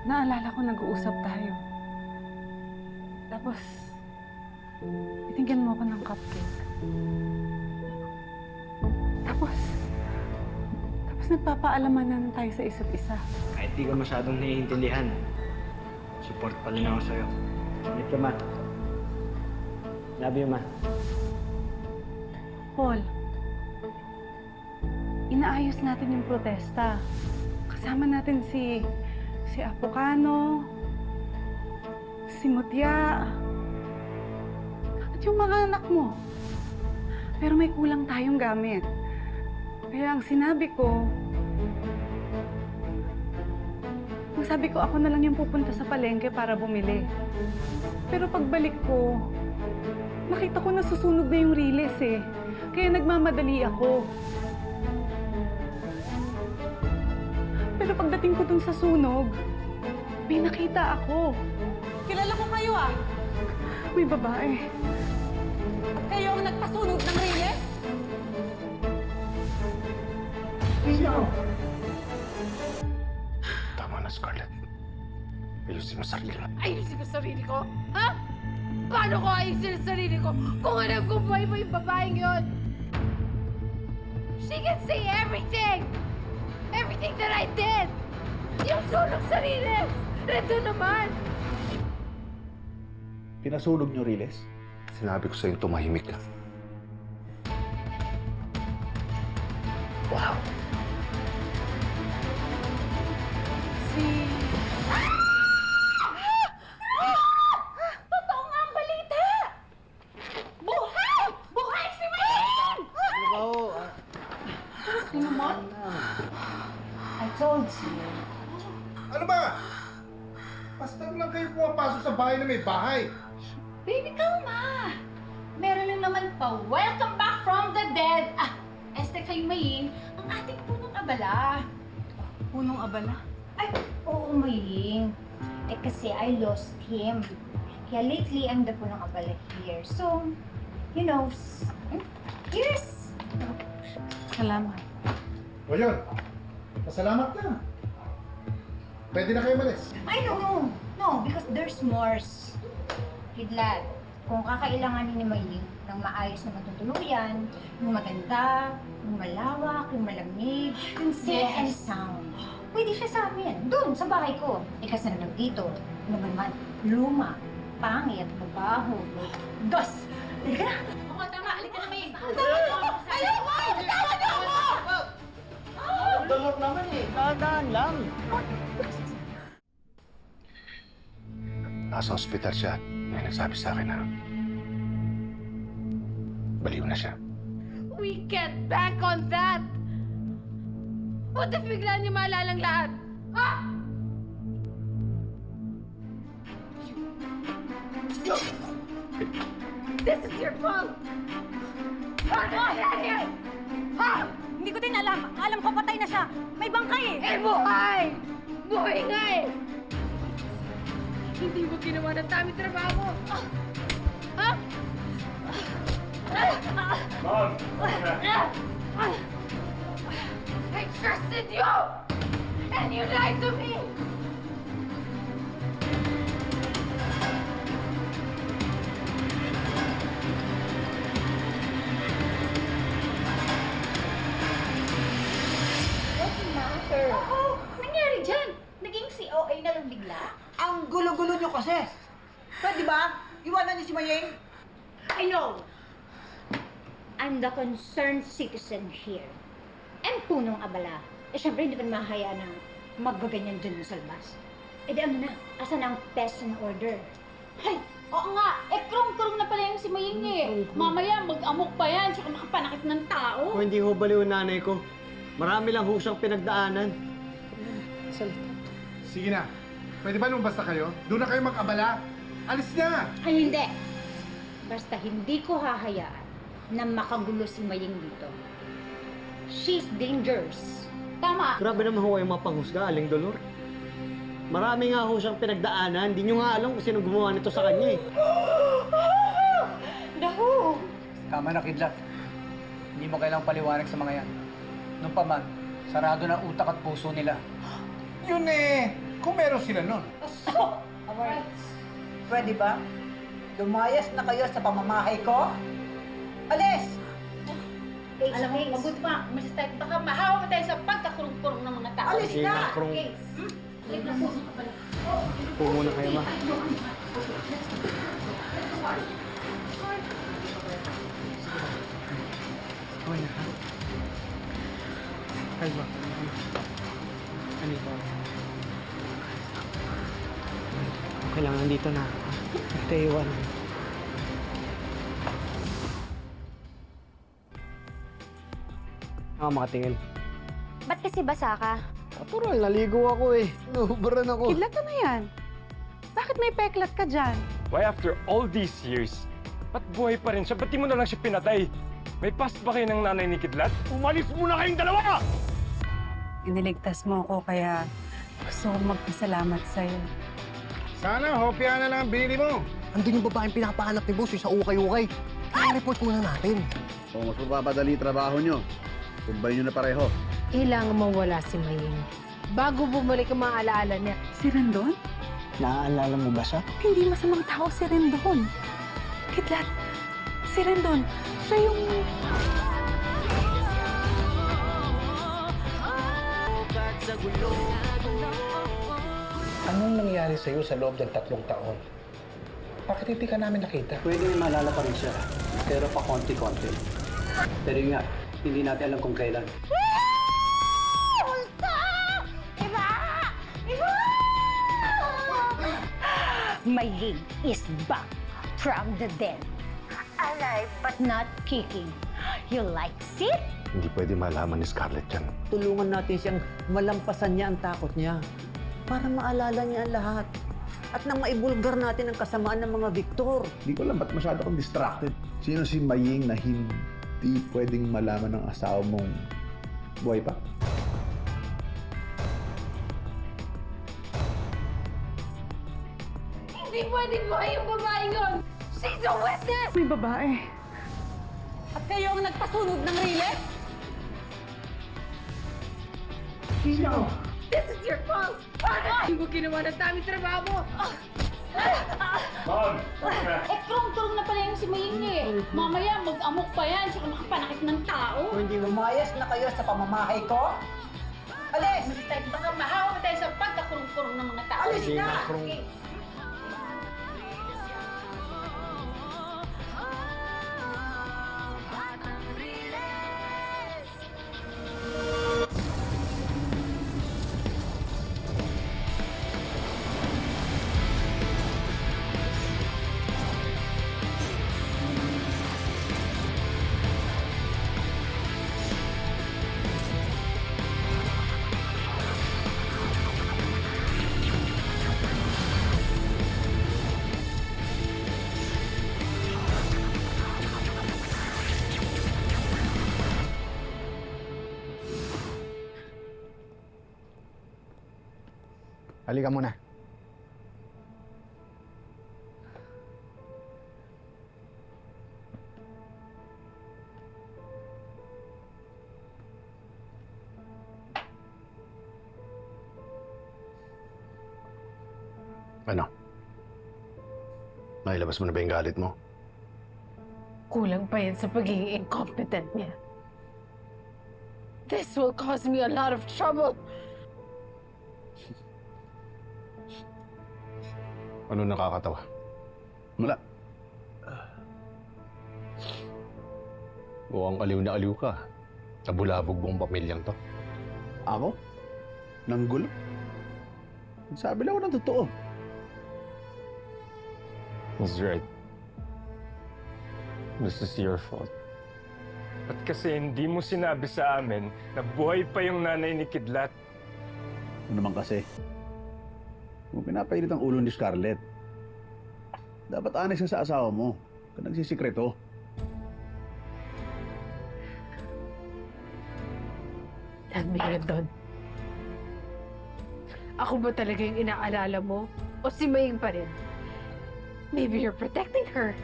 naalala ko nag-uusap tayo. Tapos, itinggan mo ako ng cupcake. Tapos nagpapaalaman na tayo sa isa't isa. Kahit di ka masyadong naiintindihan, support pa rin ako sa'yo. Ingat ka, Ma. Love you, Ma. Paul, inaayos natin yung protesta. Kasama natin si Apocano, si Mutya, at yung mga anak mo. Pero may kulang tayong gamit. Kaya ang sabi ko, ako na lang yung pupunta sa palengke para bumili. Pero pagbalik ko, nakita ko na susunog na yung riles eh. Kaya nagmamadali ako. Pero pagdating ko dun sa sunog, may nakita ako. Kilala ko kayo ah. May babae. At kayo ang nagpasunog ng riles? Tama na, Scarlett. Ayusin mo sarili mo. Ayusin ko sarili ko? Ha? Paano ko ayusin ang sarili ko kung alam ko buhay mo yung babaeng yun? She can say everything! Everything that I did! Yung sunog sarili! Reto naman! Pinasunog niyo, Riles? Sinabi ko sa'yo tumahimik ka. Wow! Totoo nga ang balita! Buhay! Buhay si Wayne! Ano ba ho? Sino mo? I told you. Ano ba? Basta lang kayo pumapasok sa bahay na may bahay. Baby, kalma! Meron lang naman pa, welcome back from the dead! Ah, este kay Maying, ang ating punong abala. Punong abala? Ay, oo, Maying. Eh kasi I lost him. Kaya lately, I'm the punong abala here. So, you know, here's... Salamat. O yun, pasalamat na. Pwede na kayo malis. Ay, no, because there's more. Kidlat, kung kakailanganin ni Maying ng maayos na matutuluyan, yung maganda, yung malawak, yung malamig, yung safe and sound, pwede siya sa amin, doon, sa bahay ko. Eh kasi na lang dito, ano naman, luma, pangit, babaho, dos. Halika na! Oo, tama, alika na Maying. Ayoko! Tama niyo ako! Dalok naman eh. Dahan-dahan lang. Nasa ospital siya at may nagsabi sa akin na baliw na siya. We can't bank on that! What if bigla niyo maalalang lahat? Ha? This is your fault! Ano yan? Ha? Hindi ko din alam. Alam ko patay na siya. May bangkay eh. Eh, buhay! Buhay nga eh! Hindi mo ginawa ng tamang trabaho. Ha? Mom! I trusted you! And you lied to me! What's the matter? Oh, nangyari dyan? Naging COA na lang bigla? Ang gulo-gulo nyo kasi. Pwede ba? Iwanan niyo si Maying? I know. I'm the concerned citizen here. And punong abala. Eh, syempre, hindi pa mahaya na magbaganyan dyan sa labas. Eh, di ano na? Asan ang pest and order? Ay, oo nga. Eh, krong-krong na pala yung si Maying eh. Mamaya, mag-amok pa yan, tsaka makapanakit ng tao. Kung hindi ho baliw ang nanay ko, marami lang ho siyang pinagdaanan. Sige na. Pwede ba lumabas na kayo? Doon na kayo mag-abala. Alis na! Ay, hindi. Basta hindi ko hahayaan na makagulo si Maying dito. She's dangerous. Tama. Grabe naman ho yung mga panghusga, Aling Dolor. Marami nga ho siyang pinagdaanan. Hindi nyo nga alam kung sino gumawa nito sa kanya eh. Daho! Tama na, Kidlat. Hindi mo kailang paliwanag sa mga yan. Nung pa man, sarado na utak at puso nila. Yun eh, kung meron sila nun. Pwede ba? Lumayas na kayo sa pamamahay ko? Alis! Alam mo, mabuti pa. Baka mahawa tayo sa pagkakurong-kurong ng mga tao. Alis na! Po muna kayo, ma. Okay na, ha? Kalma. Ano ito? Kailangan dito na. Ito iwan. Makatingin. Ba't kasi basa ka? Natural, naligo ako eh. Nahubaran ako. Kidlat na yan. Bakit may peklat ka dyan? Why after all these years, ba't buhay pa rin siya? Ba't di mo na lang siya pinatay? May past ba kayo ng nanay ni Kidlat? Umalis muna kayong dalawa! Iniligtas mo ako kaya gusto kong magpasalamat sa'yo. Sana, hopya na lang ang binili mo. Andun yung babaeng pinapahanap ni boss, yung sa ukay-ukay. Kaya-report muna natin. O mas mapapadali trabaho nyo. Kumbay nyo na pareho. Kailangan mawala si Maying. Bago bumalik ang mga alaala niya. Si Rendon? Naaalala mo ba siya? Hindi masamang tao si Rendon. Kidlat, si Rendon, siya yung... Anong nangyari sa'yo sa loob ng 3 taon? Bakit hindi ka namin nakita? Pwede may maalala pa rin siya, pero pa konti-konti. Pero yun nga, hindi natin alam kung kailan. Maying is back from the dead. Alive but not kicking. You like it? Hindi pwede malaman ni Scarlett yan. Tulungan natin siyang malampasan niya ang takot niya para maalala niya ang lahat. At nang maibulgar natin ang kasamaan ng mga Victor. Hindi ko alam ba't masyado kang distracted. Sino si Maying na hindi pwedeng malaman ng asawa mong buhay pa? Hindi pwedeng buhay yung babae yun! She's a witness! May babae. At kayo ang nagpasunog ng riles? No! This is your fault! Hindi mo ginawa ng tamang trabaho mo! Mom! Eh, kurong-kurong na pala yung si Maying eh. Mamaya, mag-amok pa yan, saka makapanakit ng tao. Kung hindi lumayas na kayo sa pamamahay ko, alis! Baka mahawa tayo sa pagkakurong-kurong ng mga tao. Alis na! Okay. Halika muna. Ano? Nailabas mo na ba yung galit mo? Kulang pa yan sa pagiging incompetent niya. This will cause me a lot of trouble. Ano nakakatawa? Wala. Mukhang aliw na aliw ka. Nabulabog mo ang pamilyang to. Ako? Nanggulo? Sabi lang ako ng totoo. He's right. This is your fault. At kasi hindi mo sinabi sa amin na buhay pa yung nanay ni Kidlat. Ano naman kasi? Kung pinapainit ang ulo ni Scarlett, dapat honest ka sa asawa mo. Ka nagsisikreto. Dad Rendon, ako ba talaga yung inaalala mo? O si Maying pa rin? Maybe you're protecting her.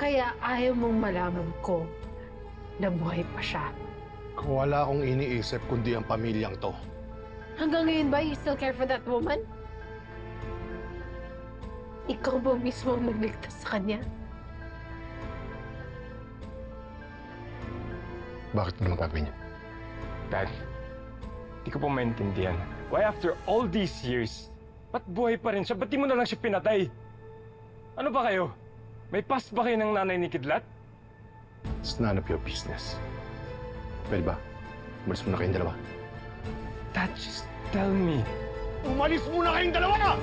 Kaya ayaw mong malaman ko na buhay pa siya. Kung wala akong iniisip kundi ang pamilyang to, Hanggang ngayon ba, you still care for that woman? Ikaw ba mismo ang nagligtas sa kanya? Bakit mo naman gagawin niya? Dad, di ko pa maintindihan. Why after all these years, ba't buhay pa rin siya? Ba't di mo na lang siya pinatay? Ano ba kayo? May past ba kayo ng nanay ni Kidlat? It's none of your business. Pwede ba? Umalis muna kayong dalawa. Dad, just tell me. Umalis muna kayong dalawa!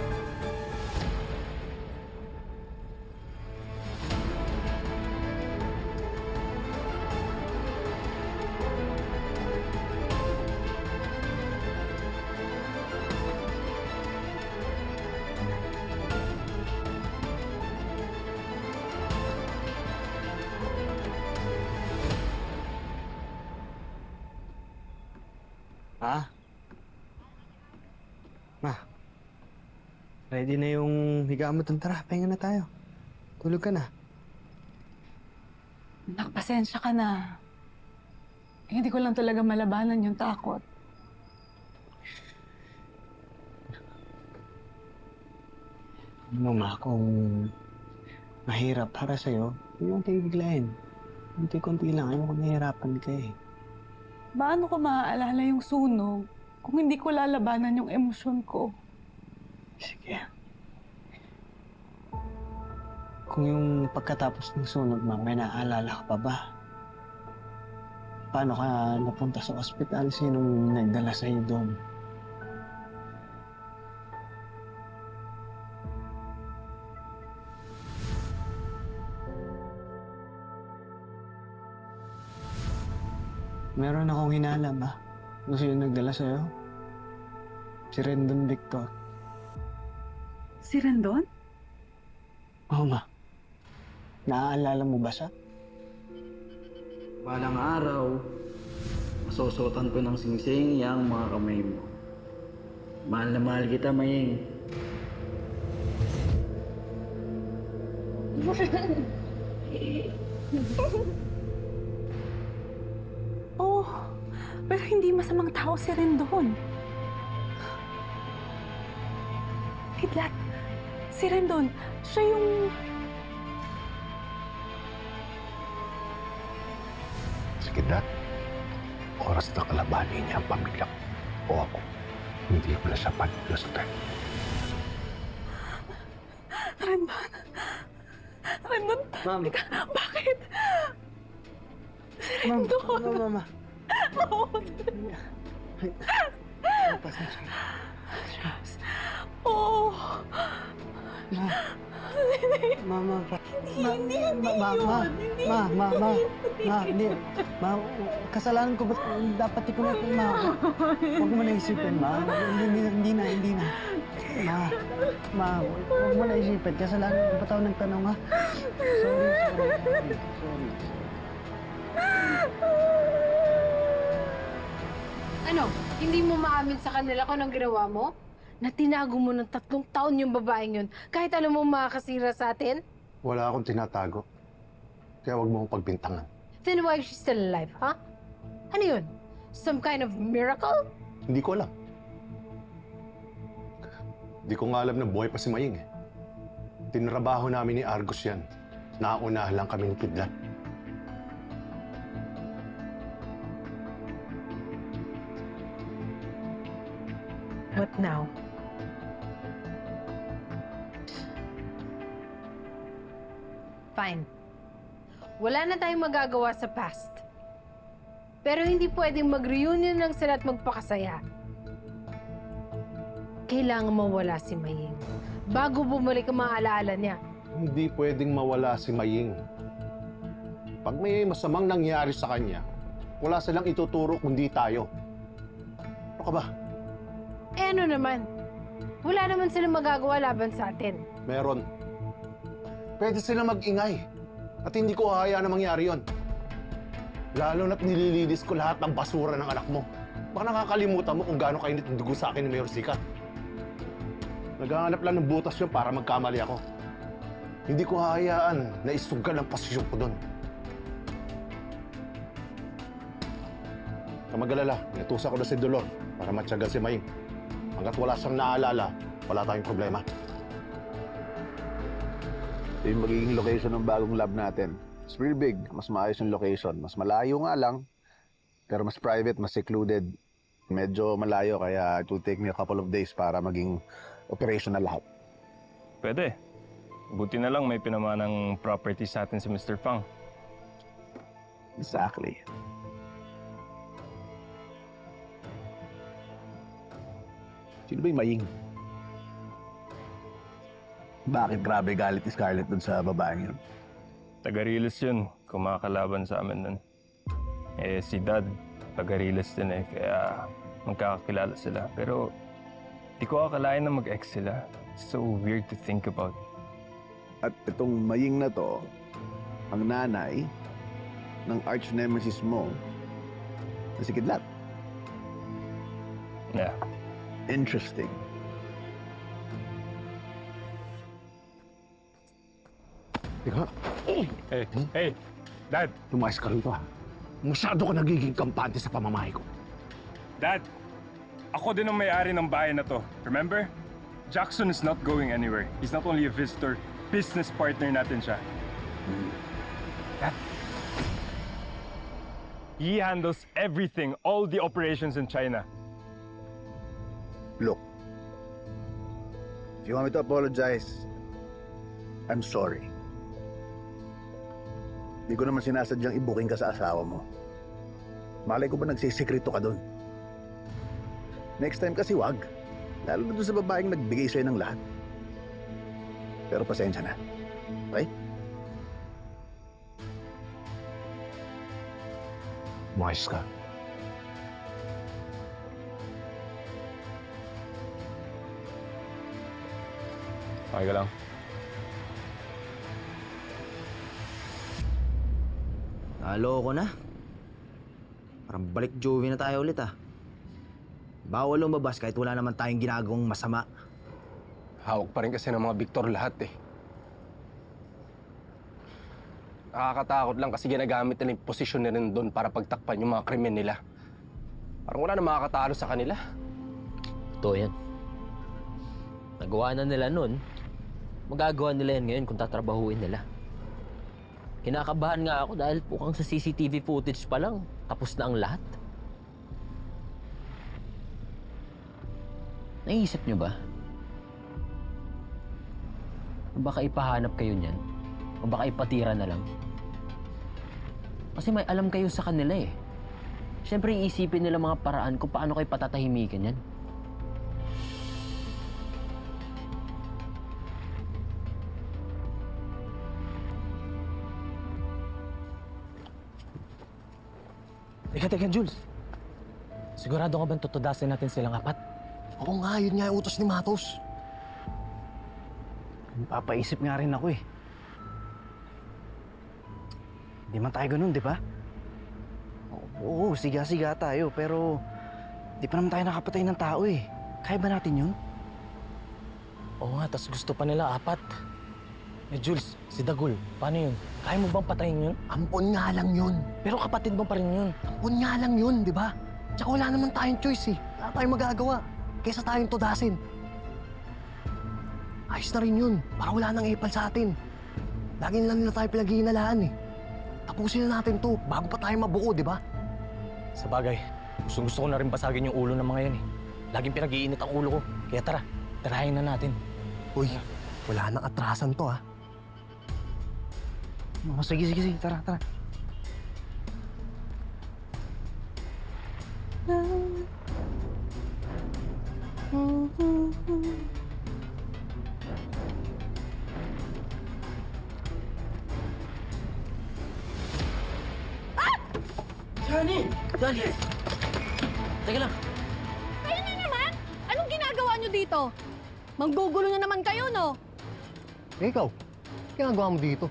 Ha? Ma, ready na yung higaan mo. Tara, pahinga na tayo. Tulog ka na. Anak, pasensya ka na. Hindi ko lang talaga malabanan yung takot. Ano ma, kung mahirap para sa'yo, huwag mong tigiglayin. Kunti-kunti lang, ayaw ko nahihirapan ka eh. Paano ko maaalala yung sunog kung hindi ko lalabanan yung emosyon ko? Sige. Kung yung pagkatapos ng sunog, ma, may naaalala ka pa ba? Paano ka napunta sa ospital? Sinong nagdala sa'yo doon? Meron akong hinala, ma. Kung sino nagdala sa'yo? Si Rendon Victor. Si Rendon? Oo, ma. Naaalala mo ba siya? Balang araw, masusuotan ko ng singsing yang mga kamay mo. Mahal na mahal kita, Maying. Oh, pero hindi masamang tao si Rendon. Kidlat, si Rendon, siya yung... Sige, Dad. Oras na kalabanin niya ang pamilya ko. O ako. Hindi ko na siya panilusutin. Rendon. Rendon, Mama. bakit? Si Rendon. Mama. Oo. Pasensya na. Oo. Mama, Hindi yun. hindi. Ma, kasalanan ko ba? Dapat ikaw na ito, ma. Huwag mo na isipin, ma. Hindi na. Ma, huwag mo na isipin. Kasalanan ko ba tayo nagtanong, ha? Sorry. Ano? Hindi mo maamin sa kanila kung anong ginawa mo? Na tinago mo ng 3 taon yung babaeng yun, kahit alam mo makakasira sa atin? Wala akong tinatago. Kaya wag mo akong pagbintangan. Then why is she still alive, ha? Ano yun? Some kind of miracle? Hindi ko alam. Hindi ko nga alam na buhay pa si Maying eh. Tinrabaho namin ni Argos yan. Naunahan lang kami ni Kidlat. What now? Fine. Wala na tayong magagawa sa past. Pero hindi pwedeng mag-reunion lang sila at magpakasaya. Kailangan mawala si Maying bago bumalik ang mga alaala niya. Hindi pwedeng mawala si Maying. Pag may masamang nangyari sa kanya, wala silang ituturo kundi tayo. Ano ka ba? Eh ano naman? Wala naman silang magagawa laban sa atin. Meron. Pwede silang mag-ingay. At hindi ko hahayaan na mangyari yon. Lalo na't nililinis ko lahat ng basura ng anak mo. Baka nakakalimutan mo kung gaano kainit ang dugo sa akin ni Mayor Sikat. Naghahanap lang ng butas yun para magkamali ako. Hindi ko hahayaan na isugal ang posisyon ko doon. Kamagalala, natusa ko na si Dolor para matyagan si Maying. Hanggat wala siyang naalala, wala tayong problema. Ito yung magiging location ng bagong lab natin. It's pretty big. Mas maayos yung location. Mas malayo nga lang, pero mas private, mas secluded. Medyo malayo, kaya it will take me a couple of days para maging operational lahat. Pwede. Buti na lang may pinamanang property sa atin si Mr. Fang. Exactly. Sino ba yung Maying? Bakit grabe galit ni Scarlett dun sa babaeng yun? Taga-Riles yun. Kumakalaban sa amin nun. Eh, si Dad, taga-Riles din eh. Kaya magkakakilala sila. Pero di ko akalain na mag-ex sila. So weird to think about. At itong Maying na to, ang nanay ng arch nemesis mo na si Kidlat. Yeah. Interesting. Teka. Hey, Dad! Lumayas ka rito, ha? Masyado ka nagiging kampante sa pamamahay ko. Dad! Ako din ang may-ari ng bahay na to. Remember? Jackson is not going anywhere. He's not only a visitor, business partner natin siya. Dad! He handles everything, all the operations in China. Look, if you want me to apologize, I'm sorry. Hindi ko naman sinasadyang i-booking ka sa asawa mo. Malay ko ba nagsisikreto ka doon? Next time kasi wag. Lalo na doon sa babaeng nagbigay sa'yo ng lahat. Pero pasensya na. Okay? Umayos ka. Okay ka lang. Naloko na. Parang balik Joey na tayo ulit ah. Bawal lumabas kahit wala naman tayong ginagawang masama. Hawak pa rin kasi ng mga Victor lahat eh. Nakakatakot lang kasi ginagamit nila yung posisyon na rin doon para pagtakpan yung mga krimen nila. Parang wala na makakatalo sa kanila. Totoo yan. Nagawa na nila nun. Magagawa nila yan ngayon kung tatrabahuin nila. Kinakabahan nga ako dahil pukang sa CCTV footage pa lang. Tapos na ang lahat. Naisip nyo ba? O baka ipahanap kayo niyan? O baka ipatira na lang? Kasi may alam kayo sa kanila eh. Siyempre iisipin nila mga paraan kung paano kayo patatahimikan yan. Teka, Jules. Sigurado ka bang tutudasin natin silang apat? Oo nga, yun nga yung utos ni Matos. Papaisip nga rin ako eh. Hindi man tayo ganun, di ba? Oo, siga-siga tayo, pero di pa naman tayo nakapatay ng tao eh. Kaya ba natin yun? Oo nga, tas gusto pa nila apat. Eh Jules, si Dagul, paano yun? Kaya mo bang patayin yun? Ampon nga lang yun. Pero kapatid mo pa rin yun. Ampon nga lang yun, di ba? Tsaka wala naman tayong choice eh. Wala tayong magagawa. Kaysa tayong tudasin. Ayos na rin yun. Para wala nang ipal sa atin. Lagi na lang nila tayo pinaghihinalaan eh. Tapusin na natin to bago pa tayo mabuo, di ba? Sa bagay, gusto ko na rin basagin yung ulo ng mga yan eh. Laging pinag-iinit ang ulo ko. Kaya tara, tirahin na natin. Uy, wala nang atrasan to ah. Sige, tara. Johnny! Teka lang. Kayo na naman? Anong ginagawa nyo dito? Manggugulo na naman kayo, no? Eh, ikaw, ginagawa mo dito?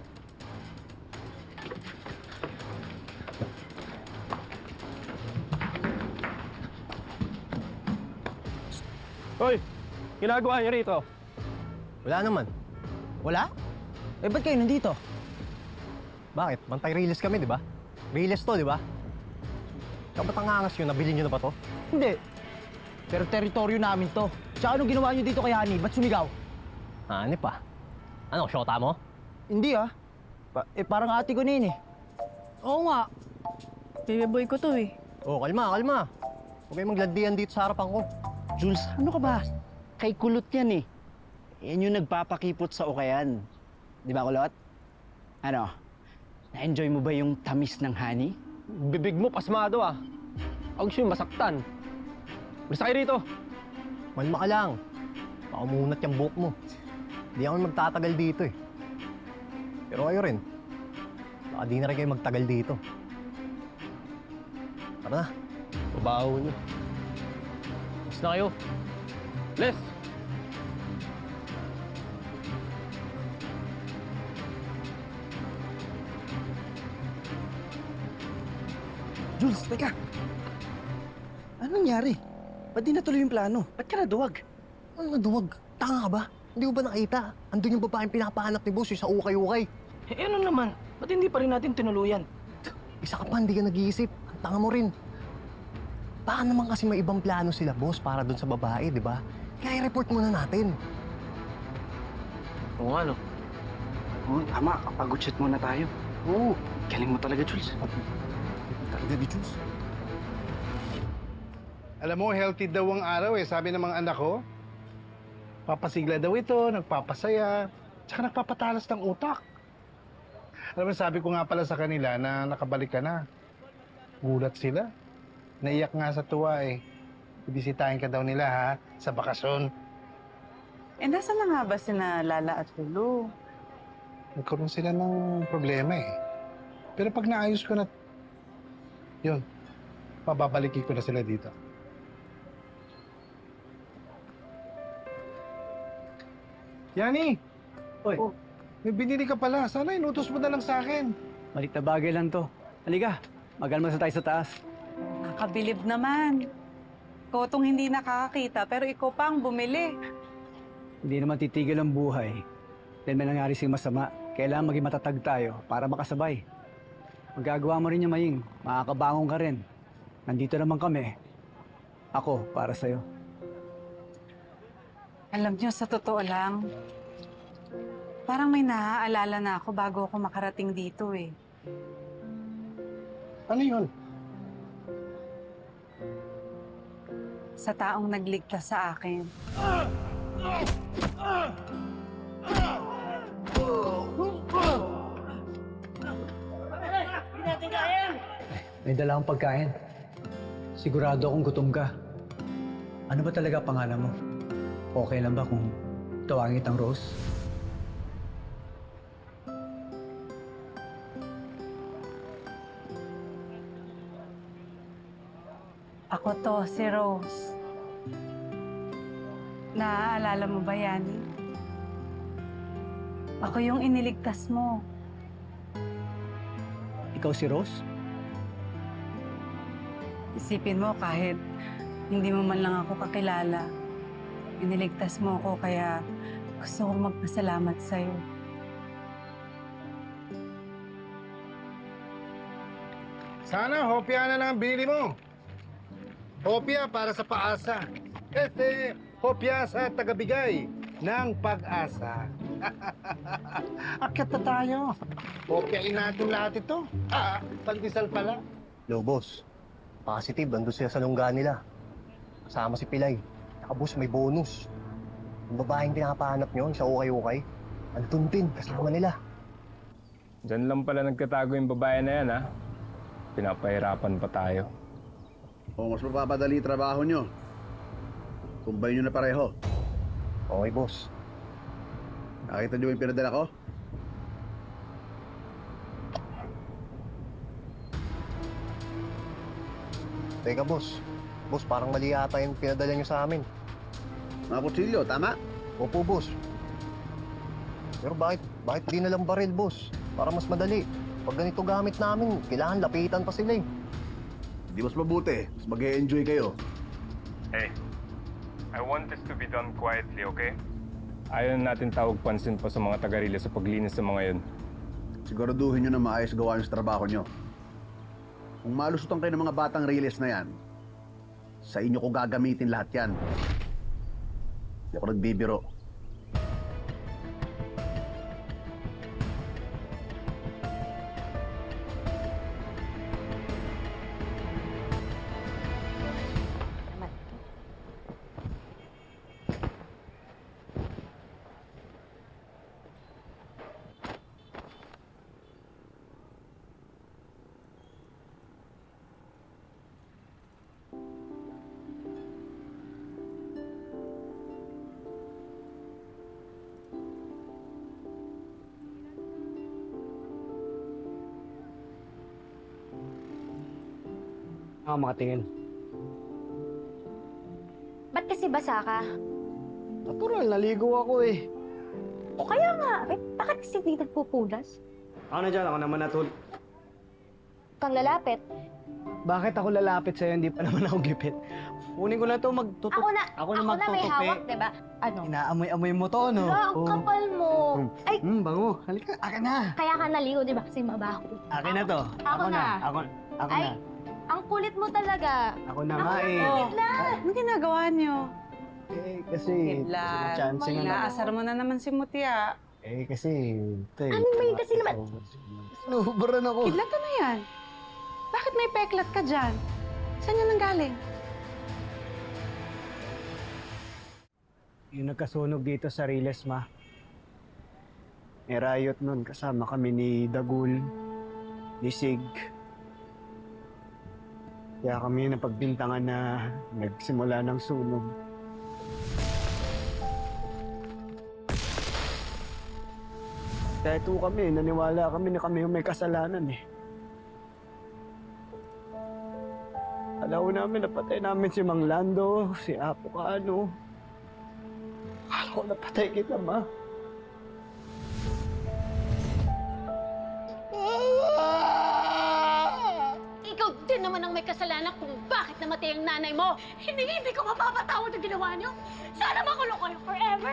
Hoy! Ginagawa niyo rito? Wala naman. Wala? Eh, ba't kayo nandito? Bakit? Bantay Riles kami, di ba? Riles to, di ba? Tsaka ba't ang angas yun? Nabili nyo na ba to? Hindi. Pero teritoryo namin to. Tsaka anong ginawa nyo dito kay Honey? Ba't sumigaw? Ano pa? Ano, syota mo? Hindi parang ate ko na yun eh. Oo nga. Baby boy ko to eh. Oh, kalma. Huwag kayong maglandian dito sa harapan ko. Jules, ano ka ba? Kay Kulot yan eh. Yan yung nagpapakipot sa ukayan. Di ba, Kulot? Ano? Na-enjoy mo ba yung tamis ng honey? Bibig mo, pasmado ah. Huwag siya masaktan. Basta kayo rito. Malma ka lang. Baka umunat yung buhok mo. Hindi ako magtatagal dito eh. Pero kayo rin. Baka di na rin kayo magtagal dito. Tara na. Babaho nyo. Mas na kayo. Les! Jules, teka. Ano nangyari? Ba't di natuloy yung plano? Ba't ka naduwag? Ano naduwag? Tanga ka ba? Hindi ko ba nakita? Andun yung babaeng pinapahanap ni boss yung sa ukay-ukay. Eh ano naman? Ba't hindi pa rin natin tinuluyan? Isa ka pa, hindi ka nag-iisip. Ang tanga mo rin. Baka naman kasi may ibang plano sila, boss, para dun sa babae, di ba? Kaya i-report muna natin. Oo nga, no? Oo, tama. Kapag-chat muna tayo. Oo. Galing mo talaga, Jules. Talaga di, Jules. Alam mo, healthy daw ang araw eh. Sabi ng mga anak ko, papasigla daw ito, nagpapasaya, tsaka nagpapatalas ng utak. Alam mo, sabi ko nga pala sa kanila na nakabalik ka na. Gulat sila. Naiyak nga sa tuwa eh. Ibisitahin ka daw nila ha, sa bakasyon. Eh, nasa na nga ba sina Lala at Lulu? Nagkaroon sila ng problema eh. Pero pag naayos ko na, yun, pababalikin ko na sila dito. Yani! Oy. May binili ka pala. Sana inutos mo na lang sa akin. Maliit na bagay lang to. Halika, magalma tayo sa taas. Nakabilib naman. Ikaw tong hindi nakakakita, pero ikaw pa ang bumili. Hindi naman titigil ang buhay. Dahil may nangyari siyang masama. Kailangan maging matatag tayo para makasabay. Magagawa mo rin yung Maying. Makakabangon ka rin. Nandito naman kami. Ako, para sa'yo. Alam niyo, sa totoo lang, parang may naaalala na ako bago ako makarating dito eh. Ano yun? Sa taong nagligtas sa akin. May dala akong pagkain. Sigurado akong gutom ka. Ano ba talaga pangalan mo? Okay lang ba kung tawagin kitang Rose? Ako to, si Rose. Naaalala mo ba, Yani? Ako yung iniligtas mo. Ikaw si Rose? Isipin mo kahit hindi mo man lang ako kakilala. Iniligtas mo ako kaya gusto kong magpasalamat sa'yo. Sana hopya na lang ang binili mo. Hopya para sa paasa. Hopya sa tagabigay ng pag-asa. Akyat na tayo. Hopyain natin lahat ito. Pandesal pala. Lobos, positive, andun sila sa lungga nila. Kasama si Pilay. Boss, may bonus. Yung babaeng pinapahanap nyo, sa ukay-ukay, andun din, kasama nila. Diyan lang pala nagkatago yung babae na yan, ha? Pinapahirapan pa tayo. O mas mapapadali trabaho nyo. Kumbay nyo na pareho. Okay, boss. Nakita nyo yung pinadala ko? Teka, boss. Boss, parang mali yata yung pinadala nyo sa amin. Mga kutsilyo, tama? Opo, boss. Pero bakit di na lang baril, boss? Para mas madali. Pag ganito gamit namin, kailangan lapitan pa sila eh. Hindi mas mabuti. Mas mag-e-enjoy kayo. Hey, I want this to be done quietly, okay? Ayaw na natin tawag pansin pa sa mga taga-relay sa paglinis ng mga yun. Siguraduhin nyo na maayos gawa nyo sa trabaho nyo. Kung malusutan kayo ng mga batang relays na yan, Sa inyo ko gagamitin lahat yan. Hindi ako nagbibiro. Ako makatingin. Ba't kasi basa ka? Natural, naligo ako eh. O kaya nga, bakit kasi di nagpupunas? Ako na dyan, ako naman natul. Kang lalapit. Bakit ako lalapit sa'yo? Hindi pa naman ako gipit. Kunin ko na to, magtutup. Ako na may magtutupi. hawak, diba? Ano? Inaamoy-amoy mo to, no? Ang kapal mo. Ay, bango. Halika, akin na. kaya ka naligo, diba? Kasi mabaho. Akin na to. Ako na. Ako Ay, na. ang kulit mo talaga. Ako na nga eh. Anong ginagawa niyo? Eh, kasi... Kidlat, chance nga na. inaasar mo na naman si Mutia. Eh, kasi... Ito, Ano may kasi naman? Nahubaran ako. Kidlat, ano yan? Bakit may peklat ka dyan? Saan yan nanggaling? Yung nagkasunog dito sa Riles, ma. May riot nun. Kasama kami ni Dagul, ni Sig. Kaya kami napagbintangan na nagsimula ng sunog. Kahit po kami, naniwala kami na kami yung may kasalanan eh. Alam namin, napatay namin si Mang Lando, si Apo Kano. Akala ko napatay kita, ma. Ikaw din naman ang may kasalanan kung bakit namatay ang nanay mo. Hindi ko mapapatawad ang ginawa niyo. Sana makulong kayo forever.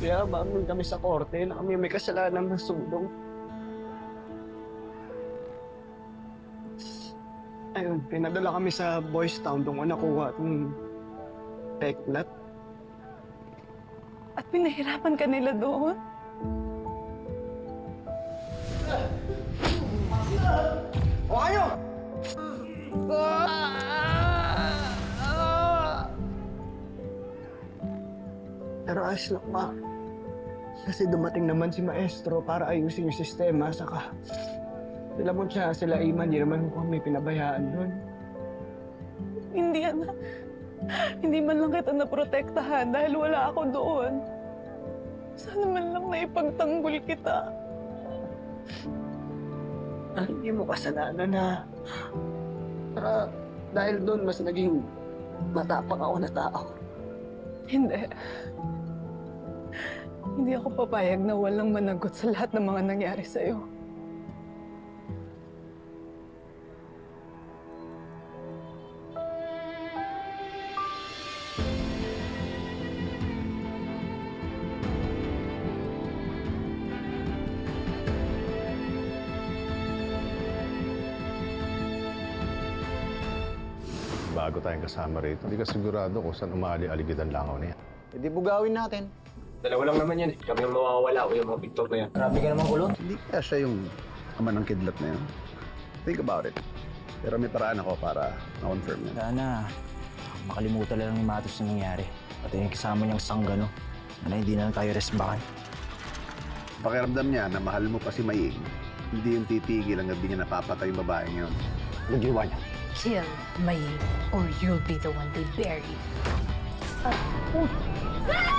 Kaya maamin kami sa korte na kami may kasalanan ng sunog. Ayun, pinadala kami sa Boys Town doon ko nakuha itong peklat. At pinahirapan ka nila doon? O kayo! Pero ayos lang, ma. Kasi dumating naman si Maestro para ayusin yung sistema, saka sila mo siya, sila Iman, di naman kami pinabayaan doon. Hindi, anak. Hindi man lang kita naprotektahan dahil wala ako doon. Sana man lang naipagtanggol kita. Hindi mo kasalanan na. Dahil doon, mas naging matapang ako na tao. Hindi. Hindi ako papayag na walang managot sa lahat ng mga nangyari sa'yo. Bago tayong kasama rito, hindi ka sigurado kung saan umali-aligid ang langaw niya. E di bugawin natin. Dalawa lang naman yan eh. Kami yung mawawala o yung mga Victor na yan. Grabe ka naman kulot. Hindi kaya siya yung ama ng kidlat na yun. Think about it. Pero may paraan ako para ma-confirm yan. Sana, makalimutan lang ni Matos na nangyari. Pati yung kasama niyang sanggano. Sana hindi na lang tayo resbakan. Pakiramdam niya na mahal mo pa si Maying. Hindi yung titigil hanggang di niya napapatay yung babaeng yun. Nag-iwan niya. Kill Maying, or you'll be the one they bury. Ah!